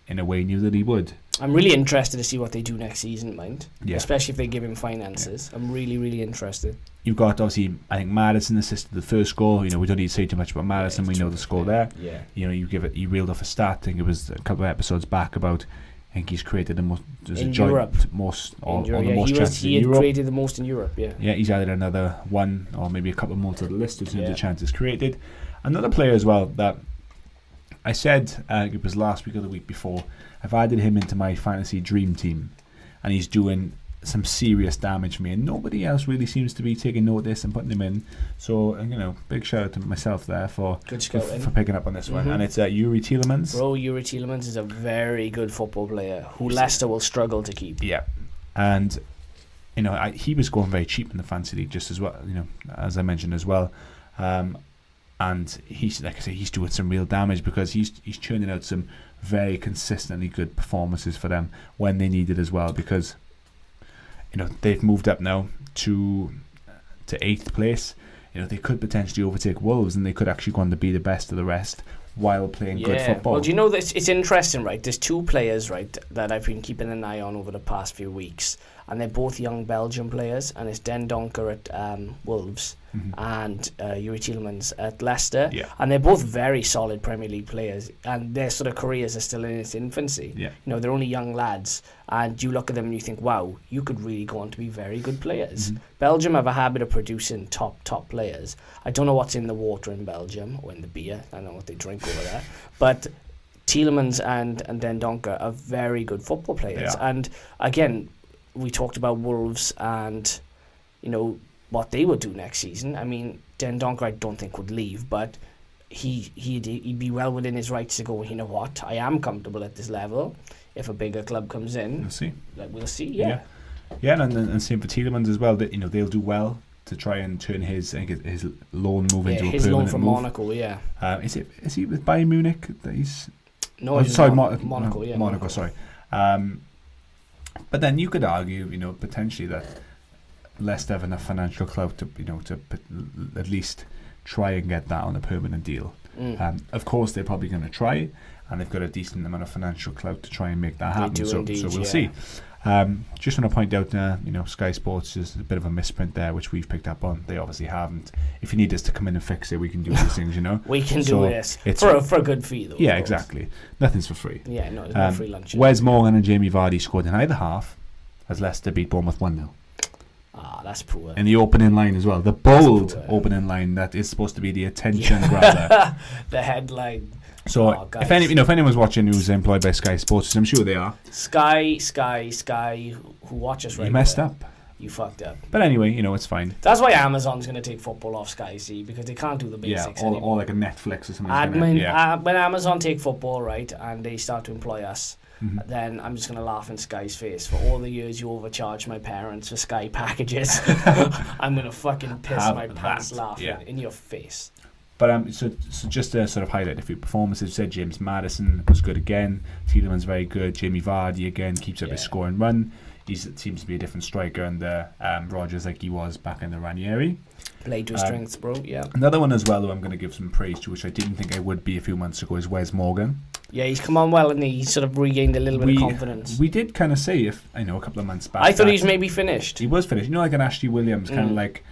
in a way, knew that he would. I'm really interested to see what they do next season, mind. Yeah. Especially if they give him finances. Yeah. I'm really, really interested. You've got, obviously, I think Maddison assisted the first goal. We don't need to say too much about Maddison. We know the score there. Yeah. You reeled off a stat, I think it was a couple of episodes back about, I think he's created the most, in Europe. Most chances in Europe. He had created the most in Europe, yeah. Yeah, he's added another one or maybe a couple more to the list in terms of chances created. Another player as well that I said, it was last week or the week before, I've added him into my fantasy dream team, and he's doing some serious damage for me, and nobody else really seems to be taking notice and putting him in. So, big shout out to myself there for picking up on this one. And it's Yuri Tielemans. Bro, Yuri Tielemans is a very good football player who Leicester will struggle to keep. Yeah, and he was going very cheap in the fantasy league just as well. As I mentioned as well. And he's, like I say, he's doing some real damage because he's churning out some very consistently good performances for them when they need it as well. Because they've moved up now to 8th place. They could potentially overtake Wolves, and they could actually go on to be the best of the rest while playing good football. Well, do you know that it's interesting, right? There's 2 players, right, that I've been keeping an eye on over the past few weeks, and they're both young Belgian players, and it's Den Donker at Wolves and Yuri Tielemans at Leicester, and they're both very solid Premier League players, and their sort of careers are still in its infancy. They're only young lads, and you look at them and you think, wow, you could really go on to be very good players. Belgium have a habit of producing top players. I don't know what's in the water in Belgium or in the beer. I don't know what they drink over there, but Tielemans and Den Donker are very good football players. And again, we talked about Wolves and what they would do next season. I mean, Den Donker I don't think would leave, but he'd be well within his rights to go, you know what, I am comfortable at this level. If a bigger club comes in, we'll see. Yeah, and same for Tielemans as well. That they'll do well to try and turn his loan move into a permanent move. His loan from Monaco. Yeah. Is he with Bayern Munich? That he's Monaco. Yeah, Monaco. Sorry. But then you could argue, potentially that Leicester have enough financial clout to, to at least try and get that on a permanent deal. Of course, they're probably going to try, and they've got a decent amount of financial clout to try and make that happen. So we'll see. Just want to point out, Sky Sports is a bit of a misprint there, which we've picked up on. They obviously haven't. If you need us to come in and fix it, we can do these things, We can do this for a good fee, though. Yeah, exactly. Nothing's for free. Yeah, no, there's no free lunch. Wes Morgan and Jamie Vardy scored in either half as Leicester beat Bournemouth 1-0. That's poor. In the opening line as well. The bold opening line that is supposed to be the attention grabber. The headline. So, if anyone's watching who's employed by Sky Sports, I'm sure they are. Sky, who watch us right? You messed up. you fucked up. But anyway, it's fine. That's why Amazon's going to take football off Sky, see, because they can't do the basics anymore. Or like a Netflix or something. When Amazon take football, right, and they start to employ us, then I'm just going to laugh in Sky's face. For all the years you overcharged my parents for Sky packages, I'm going to fucking piss my pants laughing in your face. But so just to sort of highlight a few performances, you said James Maddison was good again. Tielemans very good. Jamie Vardy again keeps up his scoring run. He seems to be a different striker under Rodgers like he was back in the Ranieri. Played to his strengths, bro, yeah. Another one as well who I'm going to give some praise to, which I didn't think I would be a few months ago, is Wes Morgan. Yeah, he's come on well and he's sort of regained a little bit of confidence. We did kind of say, a couple of months back. I thought he was maybe finished. He was finished. Like an Ashley Williams, kind of like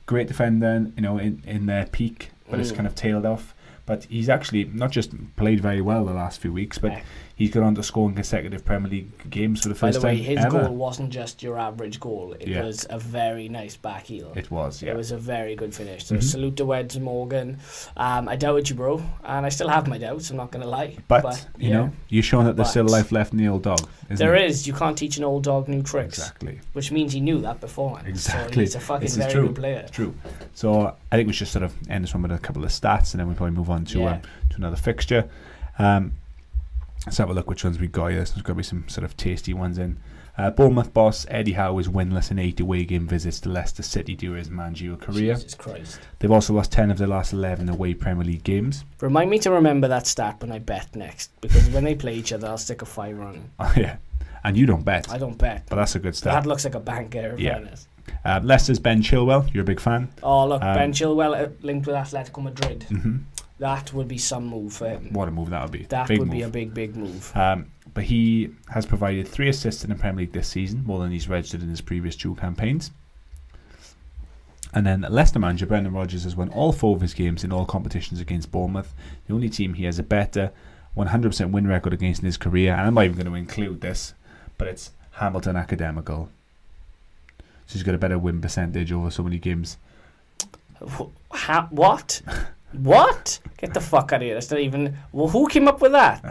great defender, in their peak, but it's kind of tailed off. But he's actually not just played very well the last few weeks, but he's gone on to score in consecutive Premier League games for the first time. By the way, his goal wasn't just your average goal. It was a very nice back heel. It was, yeah. It was a very good finish. So salute to Wes Morgan. I doubted you, bro, and I still have my doubts, I'm not going to lie. But you're showing that there's still life left in the old dog, isn't there is. You can't teach an old dog new tricks. Exactly. Which means he knew that beforehand. Exactly. So he's a fucking very good player. It's true. So I think we should sort of end this one with a couple of stats, and then we'll probably move on to another fixture. Let's have a look which ones we got here. There's got to be some sort of tasty ones in. Bournemouth boss Eddie Howe is winless in 8 away game visits to Leicester City during his managerial career. Jesus Christ. They've also lost 10 of their last 11 away Premier League games. Remind me to remember that stat when I bet next, because when they play each other, I'll stick a $5 on it. Oh, yeah. And you don't bet. I don't bet. But that's a good stat. That looks like a banker, fairness. Leicester's Ben Chilwell. You're a big fan. Oh, look, Ben Chilwell linked with Atletico Madrid. That would be some move for him. What a move that would be. That would be a big move. But he has provided 3 assists in the Premier League this season, more than he's registered in his previous 2 campaigns. And then Leicester manager Brendan Rodgers has won all 4 of his games in all competitions against Bournemouth. The only team he has a better 100% win record against in his career, and I'm not even going to include this, but it's Hamilton Academical. So he's got a better win percentage over so many games. What? What? Get the fuck out of here. That's not even... Well, who came up with that?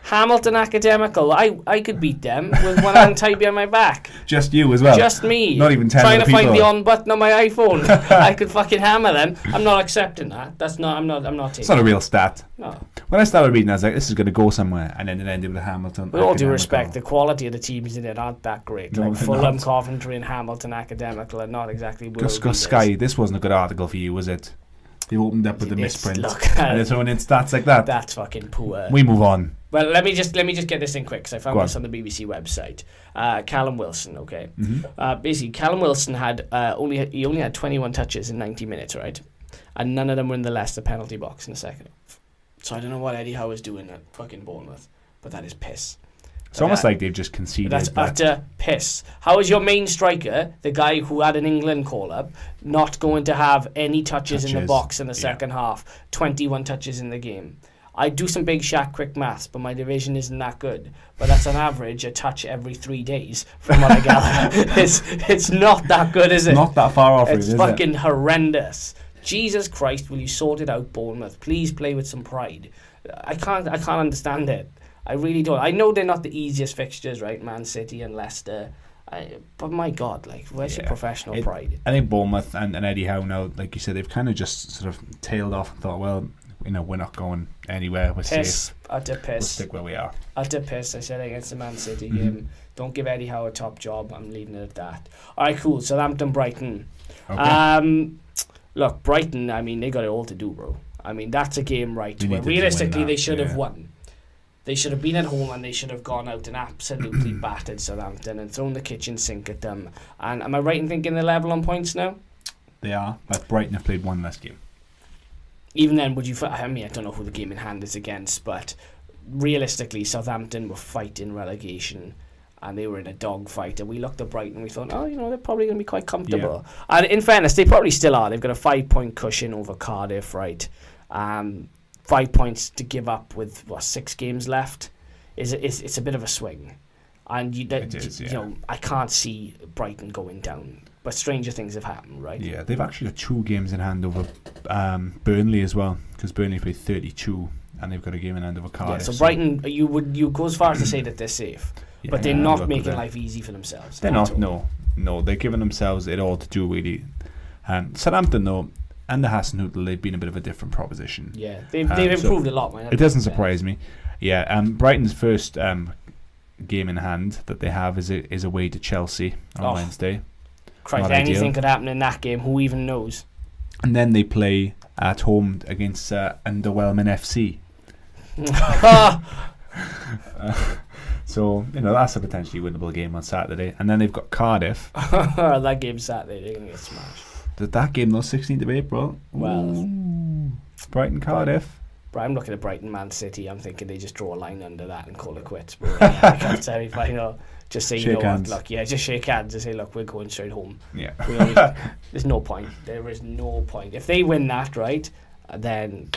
Hamilton Academical. I could beat them with one hand tied behind my back. Just you as well. Just me. Not even 10 trying other to find people. the on button on my iPhone. I could fucking hammer them. I'm not accepting that. That's not. I'm not taking. It's not a real stat. No. When I started reading, I was like, "This is going to go somewhere," and then it ended with Hamilton. With all due respect, the quality of the teams in it aren't that great. No, like Fulham, Coventry, and Hamilton Academical are not exactly. Just go Sky. This wasn't a good article for you, was it? You opened up with the misprint, look, and they're throwing in stats like that. That's fucking poor. We move on. Well, let me just get this in quick because I found this on the BBC website. Callum Wilson, okay. Basically, Callum Wilson had only had 21 touches in 90 minutes, right? And none of them were in the Leicester penalty box in the second half. So I don't know what Eddie Howe is doing at fucking Bournemouth, but that is piss. It's almost like they've just conceded. That's utter piss. How is your main striker, the guy who had an England call-up, not going to have any touches in the box in the second half? 21 touches in the game. I do some big Shaq quick maths, but my division isn't that good. But that's on average a touch every 3 days, from what I gather. It's not that good, is it? Not that far off. It's fucking horrendous. Jesus Christ, will you sort it out, Bournemouth? Please play with some pride. I can't understand it. I really don't. I know they're not the easiest fixtures, right? Man City and Leicester. But my God, like, where's your professional pride? I think Bournemouth and Eddie Howe now, like you said, they've kind of just sort of tailed off and thought, well, we're not going anywhere. We're safe. Utter piss. We'll stick where we are. Utter piss, I said against the Man City game. Don't give Eddie Howe a top job. I'm leaving it at that. All right, cool. Southampton, Brighton. Okay. Look, Brighton, I mean, they got it all to do, bro. I mean, that's a game, right, where realistically they should have won. They should have been at home and they should have gone out and absolutely battered Southampton and thrown the kitchen sink at them. And am I right in thinking they're level on points now? They are, but Brighton have played one less game. Even then, would you... I mean, I don't know who the game in hand is against, but realistically, Southampton were fighting relegation and they were in a dogfight. And we looked at Brighton and we thought, they're probably going to be quite comfortable. Yeah. And in fairness, they probably still are. They've got a 5-point cushion over Cardiff, right? 5 points to give up with 6 games left it's a bit of a swing, and you know, I can't see Brighton going down, but stranger things have happened, right? Yeah, they've actually got 2 games in hand over Burnley as well, because Burnley played 32 and they've got a game in hand over Cardiff. Yeah, so Brighton, you go as far as to say that they're safe. but they're not making life easy for themselves. They're not. No, they're giving themselves it all to do really. Southampton though, and the Hudson-odoi, they've been a bit of a different proposition. Yeah, they've improved a lot, man. It doesn't surprise me. Yeah, Brighton's first game in hand that they have is away to Chelsea on Wednesday. Christ, anything could happen in that game. Who even knows? And then they play at home against Underwhelming FC. So that's a potentially winnable game on Saturday. And then they've got Cardiff. That game Saturday, they're gonna get smashed. That game, though, 16th of April. Well, Brighton, Cardiff. I'm looking at Brighton, Man City. I'm thinking they just draw a line under that and call it quits. But yeah, semi-final. Just say, shake hands. What, look, just shake hands and say, look, we're going straight home. Yeah. There's no point. There is no point. If they win that, right, then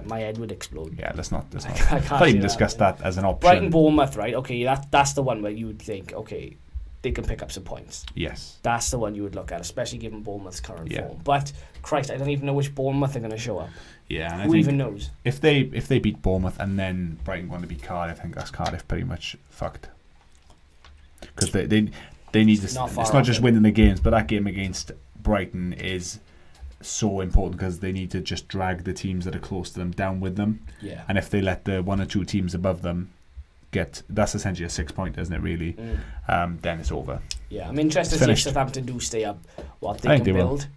my head would explode. Yeah, let's not. I can't even discuss that as an option. Brighton, Bournemouth, right? Okay, that's the one where you would think, okay, they can pick up some points. Yes. That's the one you would look at, especially given Bournemouth's current form. But, Christ, I don't even know which Bournemouth are going to show up. Yeah, and who even knows? If they beat Bournemouth and then Brighton want to beat Cardiff, I think that's Cardiff pretty much fucked. Because they need to. It's not just winning the games, but that game against Brighton is so important because they need to just drag the teams that are close to them down with them. Yeah. And if they let the one or two teams above them that's essentially a 6-point, isn't it? Really. Then it's over. Yeah, I'm interested to see if Southampton do stay up, what they can build,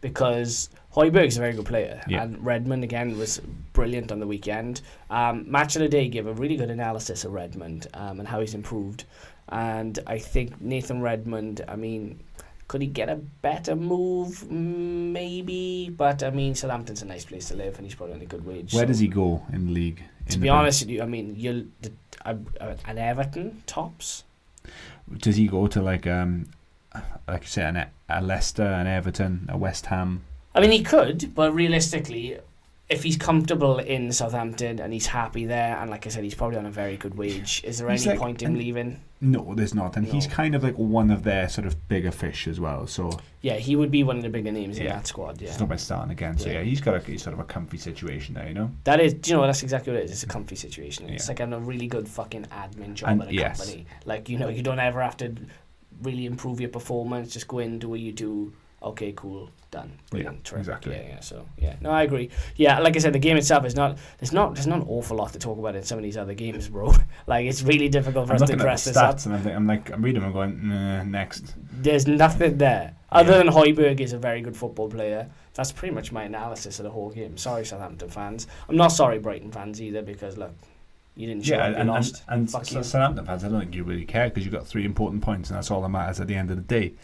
because Højbjerg's a very good player, and Redmond again was brilliant on the weekend. Match of the Day gave a really good analysis of Redmond and how he's improved, and I think Nathan Redmond, I mean, could he get a better move? Maybe, but I mean, Southampton's a nice place to live, and he's probably on a good wage. Where does he go in the league? To be honest with you, I mean, an Everton tops. Does he go to like you say, a Leicester, an Everton, a West Ham? I mean, he could, but realistically, if he's comfortable in Southampton and he's happy there, and like I said, he's probably on a very good wage, is there any point in leaving? No, there's not. And he's kind of like one of their sort of bigger fish as well. So yeah, he would be one of the bigger names in that squad. Yeah, it's not by starting again. So he's got sort of a comfy situation there, you know. That is, that's exactly what it is. It's a comfy situation. It's like a really good fucking admin job at a company. Like, you don't ever have to really improve your performance. Just go in, do what you do. Okay, cool, done. Brilliant. Yeah, exactly. Yeah. So no, I agree. Yeah, like I said, the game itself is not. There's not an awful lot to talk about in some of these other games, bro. Like, it's really difficult for us to dress this up. And I'm reading them and going, next. There's nothing there other than Højbjerg is a very good football player. That's pretty much my analysis of the whole game. Sorry, Southampton fans. I'm not sorry, Brighton fans either, because look, you didn't show up, you lost. And Southampton fans, I don't think you really care because you got 3 important points, and that's all that matters at the end of the day.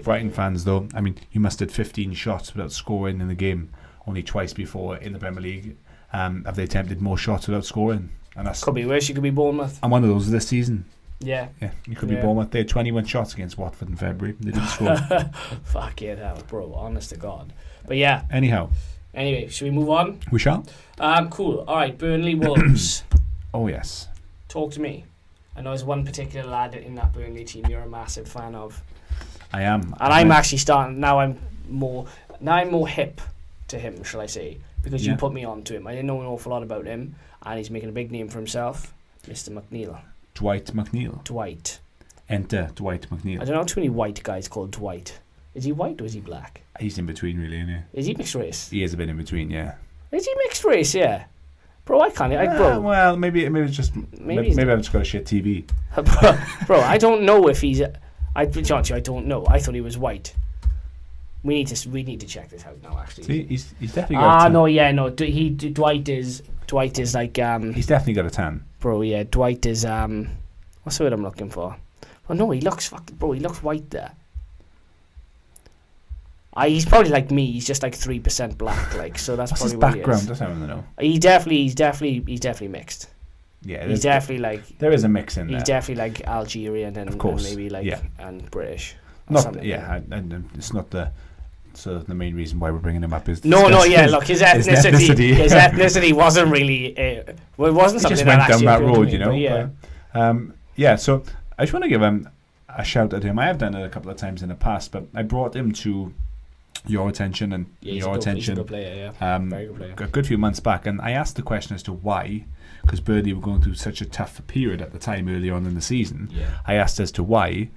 Brighton fans, though, I mean, you mustered 15 shots without scoring in the game. Only twice before in the Premier League have they attempted more shots without scoring, and that's could be worse. You could be Bournemouth. And one of those this season. Yeah, you could be Bournemouth. They had 21 shots against Watford in February. They didn't score. Fuck it hell, bro. Honest to God. But yeah. Anyway, should we move on? We shall. Cool. All right, Burnley Wolves. Oh yes. Talk to me. I know there's one particular lad in that Burnley team you're a massive fan of. I am. And I'm actually starting now. I'm more hip to him, shall I say? Because you put me on to him. I didn't know an awful lot about him, and he's making a big name for himself, Mr. McNeil. Dwight McNeil. Dwight. Enter Dwight McNeil. I don't know too many white guys called Dwight. Is he white or is he black? He's in between, really, isn't he? Is he mixed race? He is a bit in between, yeah. Is he mixed race? Yeah. Bro, I can't. Bro. Well, maybe it's just maybe I've just got a shit TV. bro, I don't know if he's. I don't know. I thought he was white. We need to check this out now. Actually, see, he's definitely got. Dwight is like. He's definitely got a tan. Bro, yeah, Dwight is what's the word I'm looking for? Oh no, he looks white there. He's probably like me. He's just like 3% black, like, so that's what's probably his what he is. background? That's how I know. He's definitely mixed. Yeah, he's definitely like there is a mix in there. He's definitely like Algerian and maybe like and British. Not and it's not the main reason why we're bringing him up is look, his ethnicity wasn't really it wasn't something just that went down that road, you know. So I just want to give him a shout out to him. I have done it a couple of times in the past, but I brought him to your attention and your attention. He's a good player, yeah. Very good player. A good few months back, and I asked the question as to why, because Burnley were going through such a tough period at the time earlier on in the season. Yeah. I asked as to why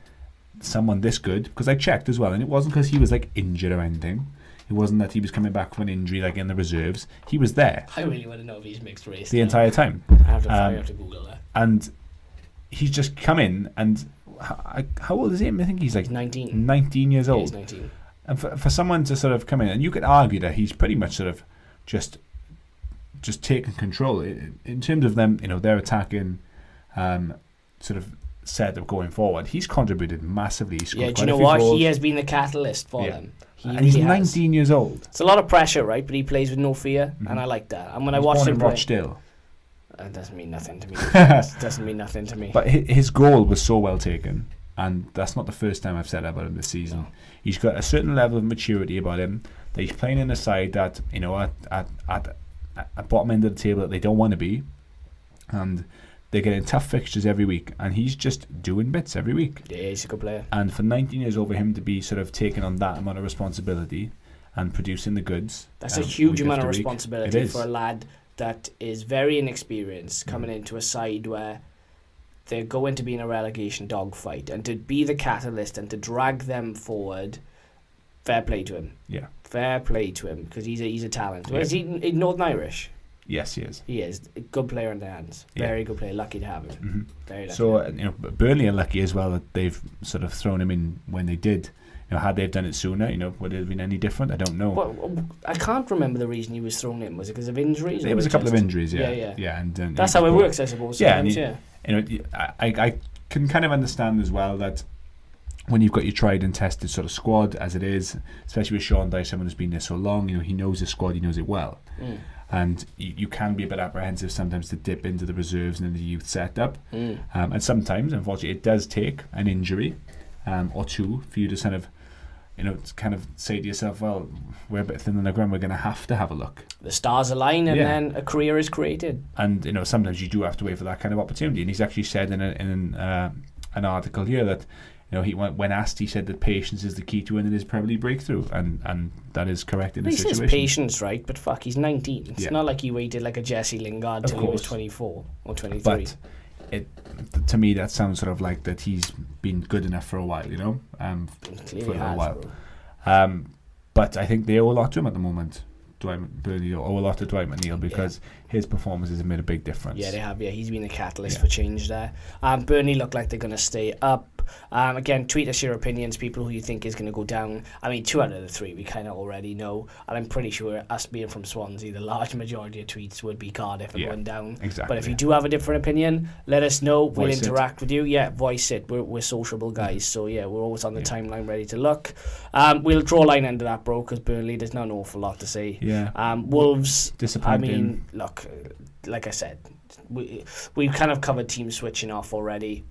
someone this good, because I checked as well, and it wasn't because he was like injured or anything. It wasn't that he was coming back from an injury like in the reserves. He was there. I really want to know if he's mixed race the entire time. I have to Google that. And he's just come in, and how old is he? I think he's like 19. 19 years old. He's 19. And for someone to sort of come in, and you could argue that he's pretty much sort of just taken control in terms of them, their attacking sort of set of going forward. He's contributed massively. Yeah, do you know what? Goals. He has been the catalyst for them. He's 19 years old. It's a lot of pressure, right? But he plays with no fear, and I like that. And when I watched him play, still. That doesn't mean nothing to me. Doesn't mean nothing to me. But his goal was so well taken, and that's not the first time I've said that about him this season. No. He's got a certain level of maturity about him. That he's playing in a side that at bottom end of the table that they don't want to be, and they're getting tough fixtures every week, and he's just doing bits every week. Yeah, he's a good player. And for 19 years over him to be sort of taking on that amount of responsibility and producing the goods. That's a huge amount of responsibility for a lad that is very inexperienced coming into a side where they're going to be in a relegation dogfight, and to be the catalyst and to drag them forward, fair play to him. Yeah. Fair play to him, because he's a talent. Yeah. Is he Northern Irish? Yes, he is. He is. A good player in the hands. Very good player. Lucky to have him. Mm-hmm. Very lucky. So, Burnley are lucky as well that they've sort of thrown him in when they did. Had they done it sooner, would it have been any different? I don't know. Well, I can't remember the reason he was thrown in. Was it because of injuries? It was a couple of injuries, yeah. And that's how it works, I suppose. I can kind of understand as well that when you've got your tried and tested sort of squad as it is, especially with Sean Dyche, someone who's been there so long, he knows his squad, he knows it well. And you can be a bit apprehensive sometimes to dip into the reserves and the youth setup. And sometimes, unfortunately, it does take an injury or two for you to kind of say to yourself, well, we're a bit thin on the ground, we're going to have a look. The stars align, and then a career is created. And sometimes you do have to wait for that kind of opportunity. And he's actually said in an article here that when asked, he said that patience is the key to winning his Premier League breakthrough, and that is correct in this situation. He says patience, right? But fuck, he's 19. It's not like he waited like a Jesse Lingard till he was 24 or 23. But to me, that sounds sort of like that he's been good enough for a while, for a while. But I think they owe a lot to him at the moment. Burnley owe a lot to Dwight McNeil because his performances have made a big difference. Yeah, they have. Yeah, he's been a catalyst for change there. Burnley look like they're going to stay up. Again, tweet us your opinions, people who you think is going to go down. I mean, 2 out of the 3 we kind of already know, and I'm pretty sure, us being from Swansea, the large majority of tweets would be Cardiff and going down. Exactly. But if you do have a different opinion, let us know. We'll interact with you. Yeah, voice it. We're sociable guys, so we're always on the timeline ready to look. We'll draw a line under that, bro, because Burnley, there's not an awful lot to say. Yeah. Wolves, disappointing. I mean, look, like I said, we've kind of covered teams switching off already.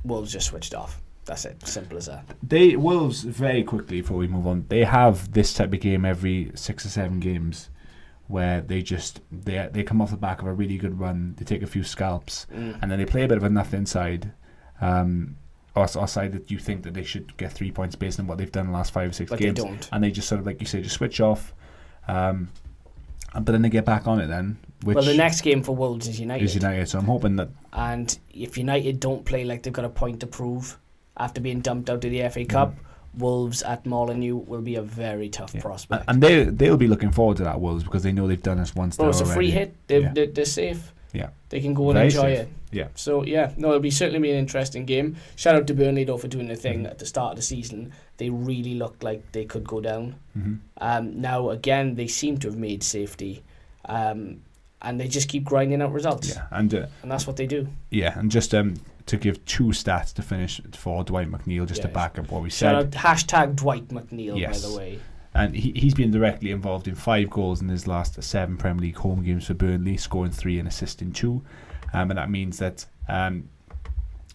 Wolves just switched off. That's it. Simple as that. Wolves, very quickly before we move on, they have this type of game every 6 or 7 games where they come off the back of a really good run, they take a few scalps, and then they play a bit of a nothing side, or side that you think that they should get 3 points based on what they've done in the last 5 or 6 games. They don't. And they just sort of, like you say, just switch off. But then they get back on it then. Well, the next game for Wolves is United. So I'm hoping that... And if United don't play like they've got a point to prove after being dumped out of the FA Cup, Wolves at Molineux will be a very tough prospect. And they'll be looking forward to that, Wolves, because they know they've done us once. It's a free hit. They're safe. Yeah. They can go and enjoy it. Yeah. So, it'll certainly be an interesting game. Shout out to Burnley, though, for doing the thing at the start of the season. They really looked like they could go down. Now, again, they seem to have made safety. And they just keep grinding out results. Yeah, and that's what they do. Yeah, and just to give 2 stats to finish for Dwight McNeil, just to back up what we said. Shout out #Dwight McNeil, by the way. And he's been directly involved in 5 goals in his last 7 Premier League home games for Burnley, scoring 3 and assisting 2. And that means that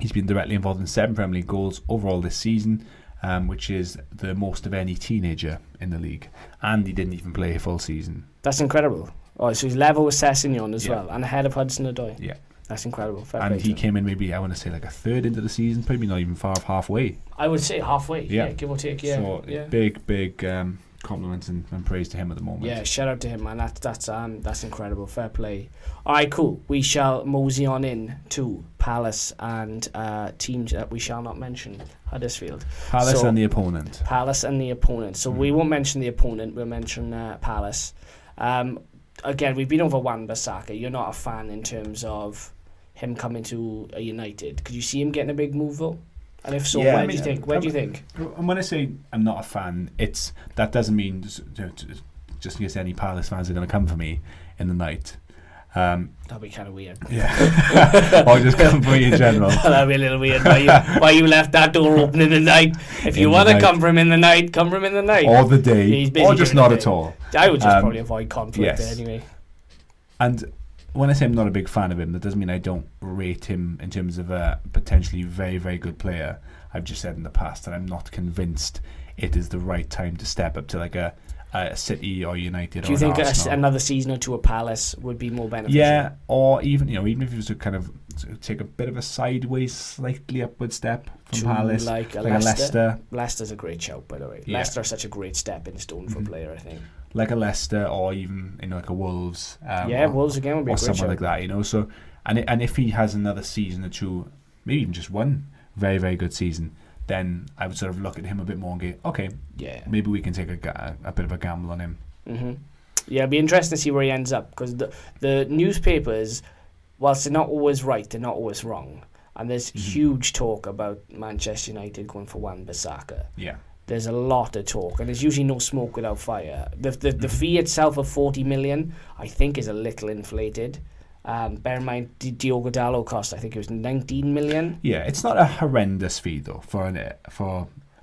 he's been directly involved in 7 Premier League goals overall this season, which is the most of any teenager in the league. And he didn't even play a full season. That's incredible. Oh, so he's level with Sessegnon as well, and ahead of Hudson-odoi. Yeah. That's incredible. Fair And play he to him. came in maybe, I want to say, like a third into the season, probably not even far off halfway. I would say halfway. Yeah. Give or take. Yeah. So yeah. big compliments and praise to him at the moment. Yeah, shout out to him, man. That's incredible. Fair play. All right, cool. We shall mosey on in to Palace and teams that we shall not mention. Huddersfield. Palace and the opponent. Palace and the opponent. So we won't mention the opponent. We'll mention Palace. Again, we've been over Wan-Bissaka. You're not a fan in terms of him coming to a United. Could you see him getting a big move though? And if so, where do you think? Where do you think? And when I say I'm not a fan, that doesn't mean just in case any Palace fans are going to come for me in the night. That'd be kind of weird. Yeah. Or just come for me in general. That'd be a little weird. Why you left that door open in the night? If you want to come for him in the night, come for him in the night. Or the day. Or just not at all. I would just probably avoid conflict yes. anyway. And when I say I'm not a big fan of him, that doesn't mean I don't rate him in terms of a potentially very, very good player. I've just said in the past that I'm not convinced it is the right time to step up to like a City or United. Do you think another season or two at Palace would be more beneficial? Yeah, or even if he was to kind of take a bit of a sideways, slightly upward step from Palace, like a Leicester. Leicester's a great shout, by the way. Yeah. Leicester are such a great step in stone for a player, I think. Like a Leicester, or even like a Wolves. Wolves again would be a great someone shout. like that. So, and if he has another season or two, maybe even just one very, very good season, then I would sort of look at him a bit more and go, okay, maybe we can take a bit of a gamble on him. Mm-hmm. Yeah, it'd be interesting to see where he ends up, because the newspapers, whilst they're not always right, they're not always wrong. And there's huge talk about Manchester United going for Wan-Bissaka. Yeah. There's a lot of talk, and there's usually no smoke without fire. The fee itself of 40 million, I think, is a little inflated. Bear in mind, Diogo Dalot cost, I think it was 19 million. Yeah, it's not a horrendous fee though for.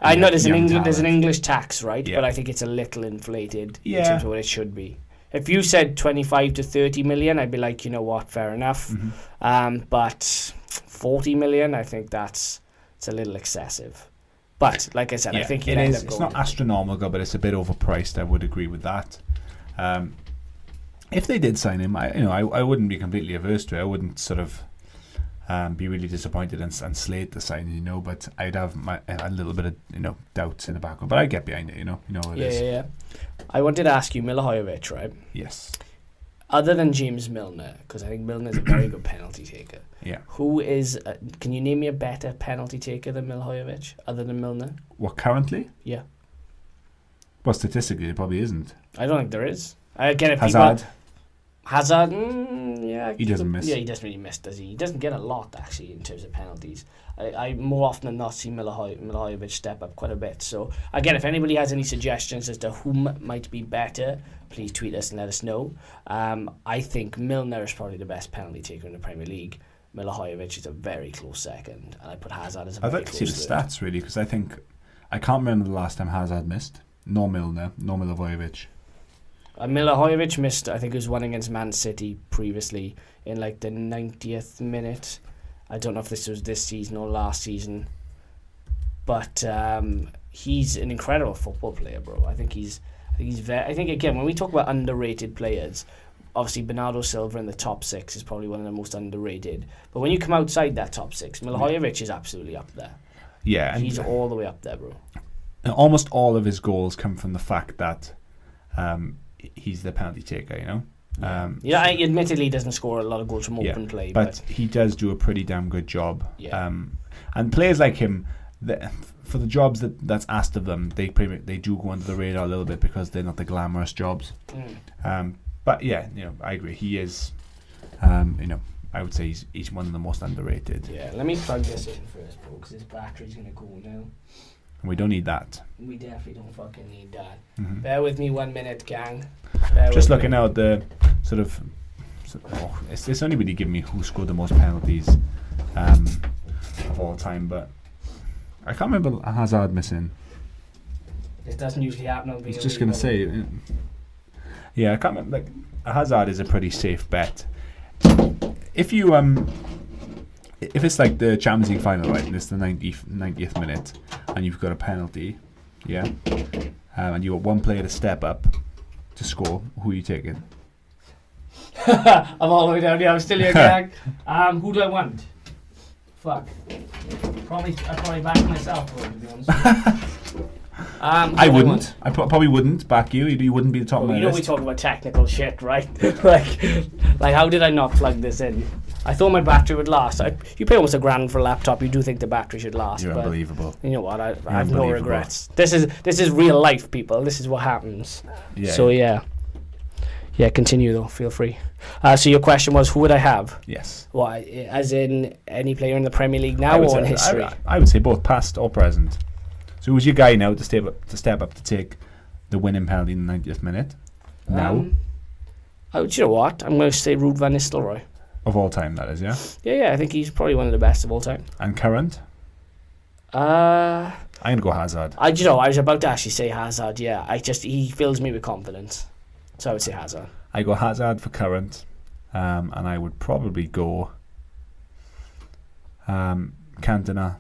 I know there's an English tax, right? Yeah. But I think it's a little inflated in Yeah. terms of what it should be. If you said 25 to 30 million, I'd be like, you know what, fair enough. But 40 million, I think it's a little excessive. But like I said, I think it is. It's not astronomical, but it's a bit overpriced. I would agree with that. If they did sign him, I wouldn't be completely averse to it. I wouldn't sort of be really disappointed and slate the signing, but I'd have a little bit of doubts in the background. But I'd get behind it, what it is. Yeah. I wanted to ask you, Milivojevic, right? Yes. Other than James Milner, because I think Milner's a very good penalty taker. Yeah. Who is? Can you name me a better penalty taker than Milivojevic, other than Milner? What, currently? Yeah. Well, statistically, it probably isn't. I don't think there is. Again, if Hazard. Hazard, yeah. He doesn't miss. Yeah, he doesn't really miss, does he? He doesn't get a lot, actually, in terms of penalties. I more often than not see Milivojevic step up quite a bit. So, again, if anybody has any suggestions as to who might be better, please tweet us and let us know. I think Milner is probably the best penalty taker in the Premier League. Milivojevic is a very close second, and I put Hazard as a very close I'd like to see the stats, really, because I can't remember the last time Hazard missed. Nor Milner, nor Milivojevic. Milivojevic missed, I think it was one against Man City previously in like the 90th minute. I don't know if this was this season or last season, but he's an incredible football player, bro. I think again, when we talk about underrated players, obviously Bernardo Silva in the top 6 is probably one of the most underrated. But when you come outside that top 6, Milivojevic is absolutely up there. Yeah, he's all the way up there, bro. And almost all of his goals come from the fact that he's the penalty taker, Admittedly, he doesn't score a lot of goals from open play, but he does do a pretty damn good job. Yeah. And players like him, for the jobs that's asked of them, they do go under the radar a little bit because they're not the glamorous jobs. But yeah, I agree. He is, I would say he's one of the most underrated. Yeah. Let me plug this in first, bro, because his battery's gonna go now. We don't need that. We definitely don't fucking need that. Mm-hmm. Bear with me 1 minute, gang. Just looking out the sort of... it's only really giving me who scored the most penalties of all time, but I can't remember Hazard missing. It doesn't usually happen. I was just going to say... Yeah, I can't remember. Hazard is a pretty safe bet. If you... if it's like the Champions League final, right, and it's the 90th minute, and you've got a penalty, yeah, and you got one player to step up to score, who are you taking? I'm all the way down here. I'm still here, gang. Who do I want? Fuck. I probably back myself, to be honest. I wouldn't. I probably wouldn't back you. You wouldn't be the top of my list. You know we talk about technical shit, right? like how did I not plug this in? I thought my battery would last. You pay almost $1,000 for a laptop. You do think the battery should last. You're unbelievable. You know what? I have no regrets. This is real life, people. This is what happens. Yeah. So yeah. Continue though. Feel free. So your question was, who would I have? Yes. Why? As in any player in the Premier League now or in history? I would say both past or present. So who's your guy now to step up to take the winning penalty in the 90th minute? Now. Do you know what? I'm going to say Ruud van Nistelrooy. Of all time, that is, yeah? Yeah, I think he's probably one of the best of all time. And current? I'm going to go Hazard. I was about to actually say Hazard, yeah. He fills me with confidence. So I would say Hazard. I go Hazard for current. And I would probably go Cantona.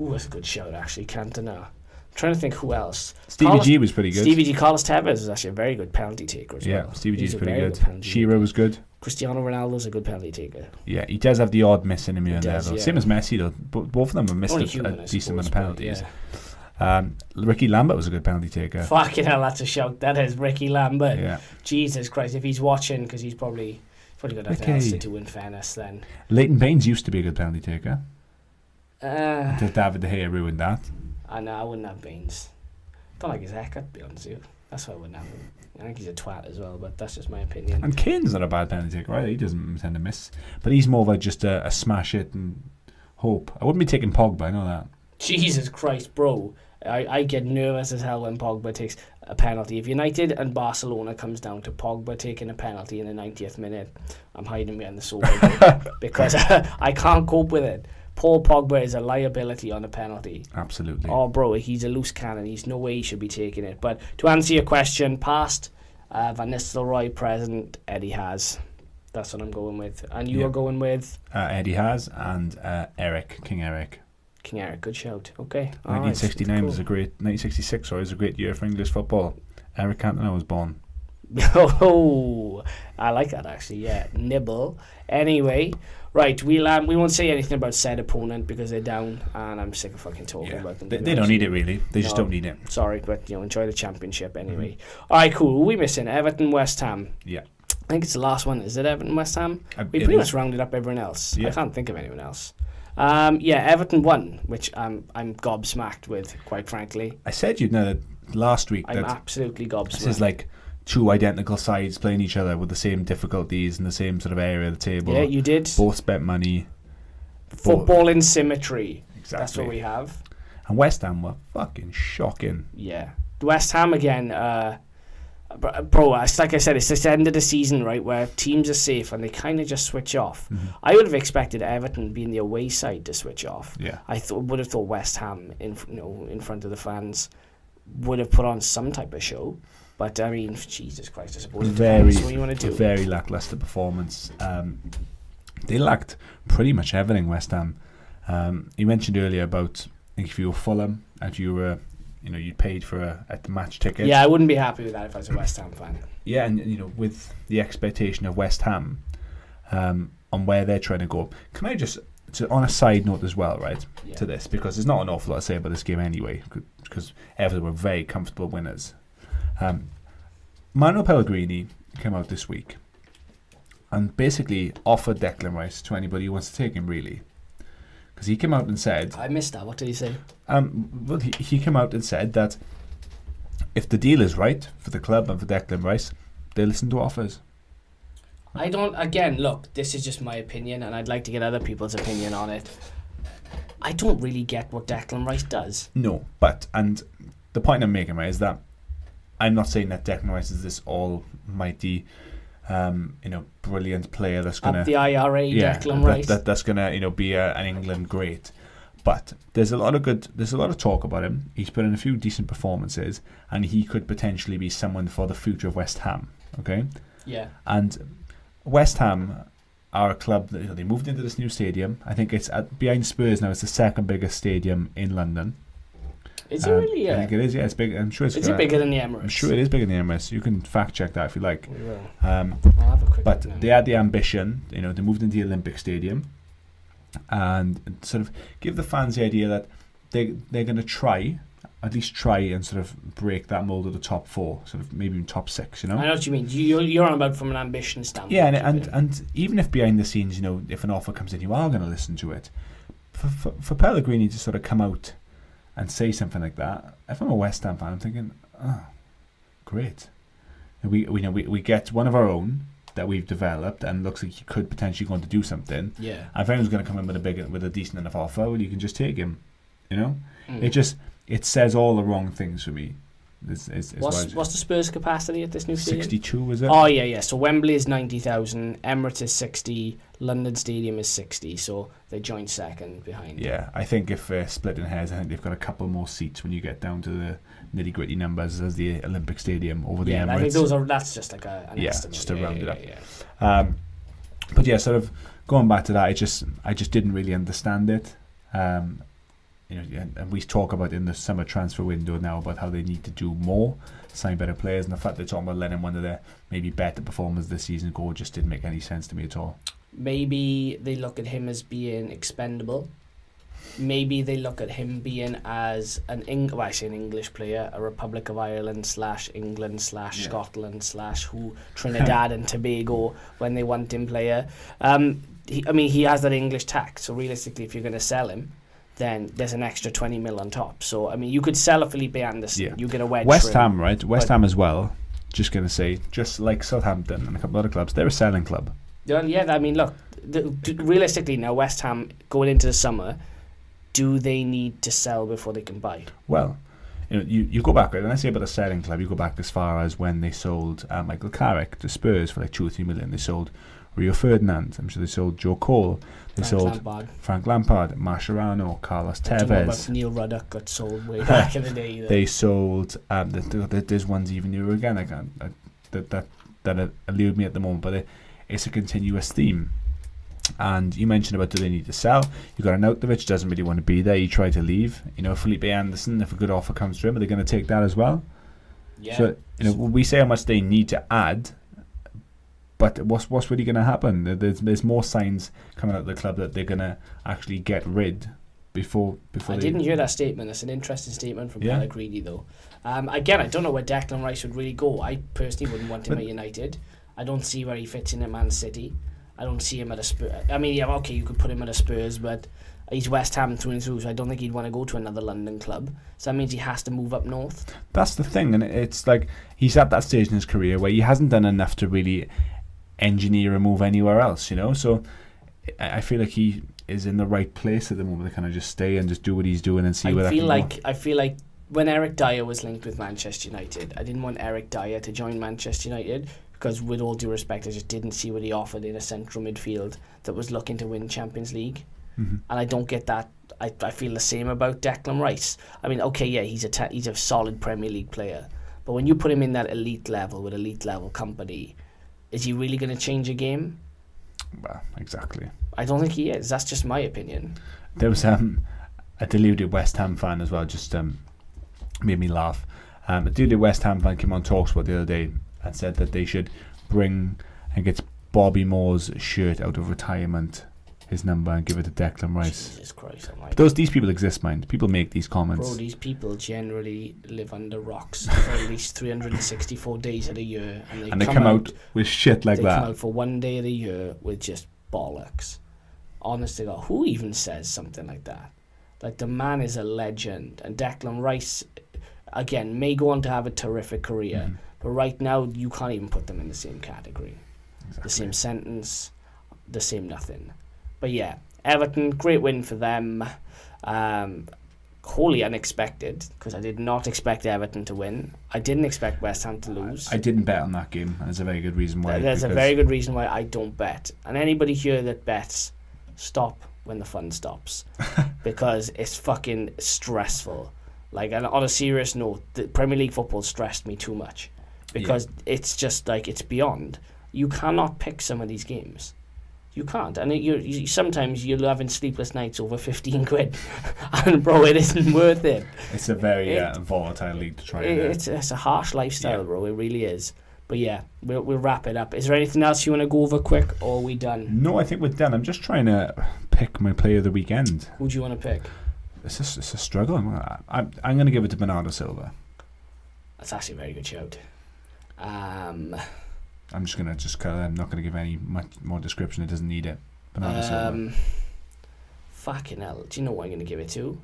Ooh, that's a good shout, actually. Cantona. I'm trying to think who else. Stevie G was pretty good. Stevie G. Carlos Tevez was actually a very good penalty taker as well. Yeah, Stevie G is pretty good. Shearer was good. Cristiano Ronaldo's a good penalty taker. Yeah, he does have the odd miss in him here and there, though. Same as Messi, though. Both of them have missed a decent amount of penalties. Yeah. Ricky Lambert was a good penalty taker. Fucking hell, that's a shout. That is Ricky Lambert. Yeah. Jesus Christ, if he's watching, because he's probably got nothing else to do in fairness then. Leighton Baines used to be a good penalty taker. Until David De Gea ruined that. I know, I wouldn't have Baines. Don't like his haircut, to be honest with you. That's why I wouldn't have him. I think he's a twat as well, but that's just my opinion. And Kane's not a bad penalty taker, right? He doesn't tend to miss. But he's more like just a smash it and hope. I wouldn't be taking Pogba, I know that. Jesus Christ, bro. I get nervous as hell when Pogba takes a penalty. If United and Barcelona comes down to Pogba taking a penalty in the 90th minute, I'm hiding behind the sofa because I can't cope with it. Paul Pogba is a liability on a penalty. Absolutely. Oh, bro, he's a loose cannon. He's no way he should be taking it. But to answer your question, past Van Nistelrooy, present Eddie Has. That's what I'm going with. And you are going with? Eddie Has and King Eric. King Eric, good shout. Okay. 1969 was a great. 1966 was a great year for English football. Eric Cantona was born. Oh, I like that actually. Yeah, nibble. Anyway, right, we won't say anything about said opponent because they're down, and I'm sick of fucking talking about them. They don't need it really. They just don't need it. Sorry, but enjoy the championship anyway. All right, cool. Who are we missing? Everton, West Ham. Yeah. I think it's the last one. Is it Everton, West Ham? We pretty much rounded up everyone else. Yeah. I can't think of anyone else. Everton won, which I'm gobsmacked with, quite frankly. I said you'd know that last week. I'm absolutely gobsmacked. This is like two identical sides playing each other with the same difficulties in the same sort of area of the table. Yeah, you did. Both spent money. Football in symmetry. Exactly. That's what we have. And West Ham were fucking shocking. Yeah. West Ham again, bro, like I said, it's this end of the season, right, where teams are safe and they kind of just switch off. Mm-hmm. I would have expected Everton being the away side to switch off. Yeah. I would have thought West Ham in front of the fans would have put on some type of show. But I mean, Jesus Christ, I suppose that's what you want to do. Very lackluster performance. They lacked pretty much everything, West Ham. You mentioned earlier about, I think if you were Fulham, if you were, you'd paid for a match ticket. Yeah, I wouldn't be happy with that if I was a West Ham fan. Yeah, and with the expectation of West Ham on where they're trying to go. Can I just, on a side note as well, right, to this, because there's not an awful lot to say about this game anyway, because Everton were very comfortable winners. Manuel Pellegrini came out this week and basically offered Declan Rice to anybody who wants to take him, really. Because he came out and said... I missed that. What did he say? Well, he came out and said that if the deal is right for the club and for Declan Rice, they listen to offers. Again, look, this is just my opinion and I'd like to get other people's opinion on it. I don't really get what Declan Rice does. No, and the point I'm making, right, is that I'm not saying that Declan Rice is this almighty, brilliant player that's going to... Up the IRA, Declan Rice. That's going to, be an England great. But there's a lot of talk about him. He's put in a few decent performances, and he could potentially be someone for the future of West Ham. Okay? Yeah. And West Ham are a club that they moved into this new stadium. I think it's behind Spurs now. It's the second biggest stadium in London. Is it really? Yeah. I think it is. Yeah, it's big. I'm sure it's. Is it bigger than the Emirates? I'm sure it is bigger than the Emirates. You can fact check that if you like. We will. I'll have a quick but look now. they had the ambition. They moved into the Olympic Stadium, and sort of give the fans the idea that they're going to at least try and sort of break that mold of the top 4, sort of maybe even top 6. I know what you mean. You're on about from an ambition standpoint. Yeah, and even if behind the scenes, if an offer comes in, you are going to listen to it. For Pellegrini to sort of come out and say something like that, if I'm a West Ham fan, I'm thinking, oh, great. We get one of our own that we've developed and looks like he could potentially go on to do something. Yeah. And if anyone's going to come in with a decent enough offer, well, you can just take him. It says all the wrong things for me. What's the Spurs capacity at this new stadium? 62, is it? Oh, yeah. So Wembley is 90,000, Emirates is 60, London Stadium is 60, so they joined second behind. Yeah, I think if splitting hairs, I think they've got a couple more seats when you get down to the nitty-gritty numbers as the Olympic Stadium over the Emirates. Yeah, I think that's just like an estimate. Just to round it up. Yeah. But yeah, sort of going back to that, I just didn't really understand it. And we talk about in the summer transfer window now about how they need to do more, sign better players, and the fact they're talking about letting one of their maybe better performers this season go just didn't make any sense to me at all. Maybe they look at him as being expendable. Maybe they look at him being as an English player, a Republic of Ireland / England / Scotland / Trinidad and Tobago when they want him player. He has that English tax, so realistically, if you're going to sell him, then there's an extra 20 mil on top. So, you could sell a Felipe Anderson. Yeah. You get a wedge. West Ham, right? West Ham as well. Just going to say, just like Southampton and a couple of other clubs, they're a selling club. Yeah, look, realistically now, West Ham, going into the summer, do they need to sell before they can buy? Well, you go back, right? When I say about a selling club, you go back as far as when they sold Michael Carrick to Spurs for like 2 or 3 million. They sold Rio Ferdinand. I'm sure they sold Joe Cole. They sold Frank Lampard, Mascherano, Carlos Tevez. Neil Ruddock got sold way back in the day. Either. They sold. There's ones even newer again. That elude me at the moment, but it's a continuous theme. And you mentioned about do they need to sell? You got Arnautovic doesn't really want to be there. He tried to leave. Felipe Anderson. If a good offer comes to him, are they going to take that as well? Yeah. So we say how much they need to add. But what's really going to happen? There's more signs coming out of the club that they're going to actually get rid before. I didn't hear that statement. That's an interesting statement from Pellegrini, though. Again, I don't know where Declan Rice would really go. I personally wouldn't want him at United. I don't see where he fits in at Man City. I don't see him at a Spurs. You could put him at a Spurs, but he's West Ham through and through, so I don't think he'd want to go to another London club. So that means he has to move up north. That's the thing, and it's like he's at that stage in his career where he hasn't done enough to really engineer a move anywhere else, So I feel like he is in the right place at the moment to kind of just stay and just do what he's doing and see where that can go. I feel like when Eric Dyer was linked with Manchester United, I didn't want Eric Dyer to join Manchester United because, with all due respect, I just didn't see what he offered in a central midfield that was looking to win Champions League. Mm-hmm. And I don't get that. I feel the same about Declan Rice. He's a solid Premier League player, but when you put him in that elite level with elite level company, is he really going to change a game? Well, exactly. I don't think he is. That's just my opinion. There was a deluded West Ham fan as well, just made me laugh. A deluded West Ham fan came on TalkSport the other day and said that they should bring and get Bobby Moore's shirt out of retirement, his number, and give it to Declan Rice. Jesus Christ. These people exist, mind. People make these comments. Bro, these people generally live under rocks for at least 364 days of the year. And they come out with shit like that. They come out for one day of the year with just bollocks. Honest to God, who even says something like that? Like, the man is a legend. And Declan Rice, again, may go on to have a terrific career. Mm-hmm. But right now, you can't even put them in the same category. Exactly. The same sentence, the same nothing. But yeah, Everton, great win for them. Wholly unexpected, because I did not expect Everton to win. I didn't expect West Ham to lose. I didn't bet on that game, and there's a very good reason why. There's a very good reason why I don't bet. And anybody here that bets, stop when the fun stops. Because it's fucking stressful. Like, and on a serious note, the Premier League football stressed me too much. Because it's just like, it's beyond. You cannot pick some of these games. You can't, and sometimes you're having sleepless nights over 15 quid, and bro, it isn't worth it. It's a very volatile league to try. It's a harsh lifestyle, bro. It really is. But yeah, we'll wrap it up. Is there anything else you want to go over quick, or are we done? No, I think we're done. I'm just trying to pick my player of the weekend. Who do you want to pick? It's a struggle. I'm going to give it to Bernardo Silva. That's actually a very good shout. I'm just going to I'm not going to give any much more description. It doesn't need it. Bernardo Silva. Fucking hell. Do you know what I'm going to give it to?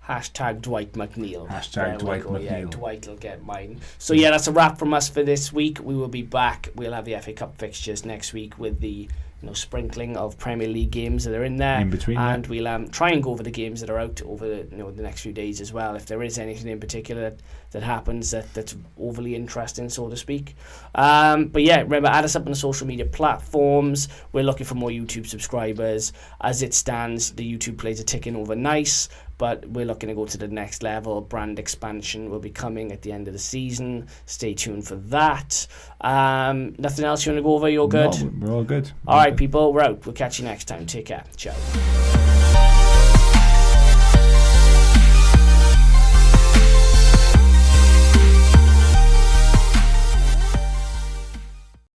Hashtag Dwight McNeil. Hashtag Dwight McNeil. Yeah, Dwight will get mine. So yeah, that's a wrap from us for this week. We will be back. We'll have the FA Cup fixtures next week with the sprinkling of Premier League games that are in there. In between, and we'll try and go over the games that are out over the next few days as well. If there is anything in particular that happens that's overly interesting, so to speak. But yeah, remember, add us up on the social media platforms. We're looking for more YouTube subscribers. As it stands, the YouTube plays are ticking over nice, but we're looking to go to the next level. Brand expansion will be coming at the end of the season. Stay tuned for that. Nothing else you want to go over? You're good? No, we're all good. All right, people, we're out. We'll catch you next time. Take care. Ciao.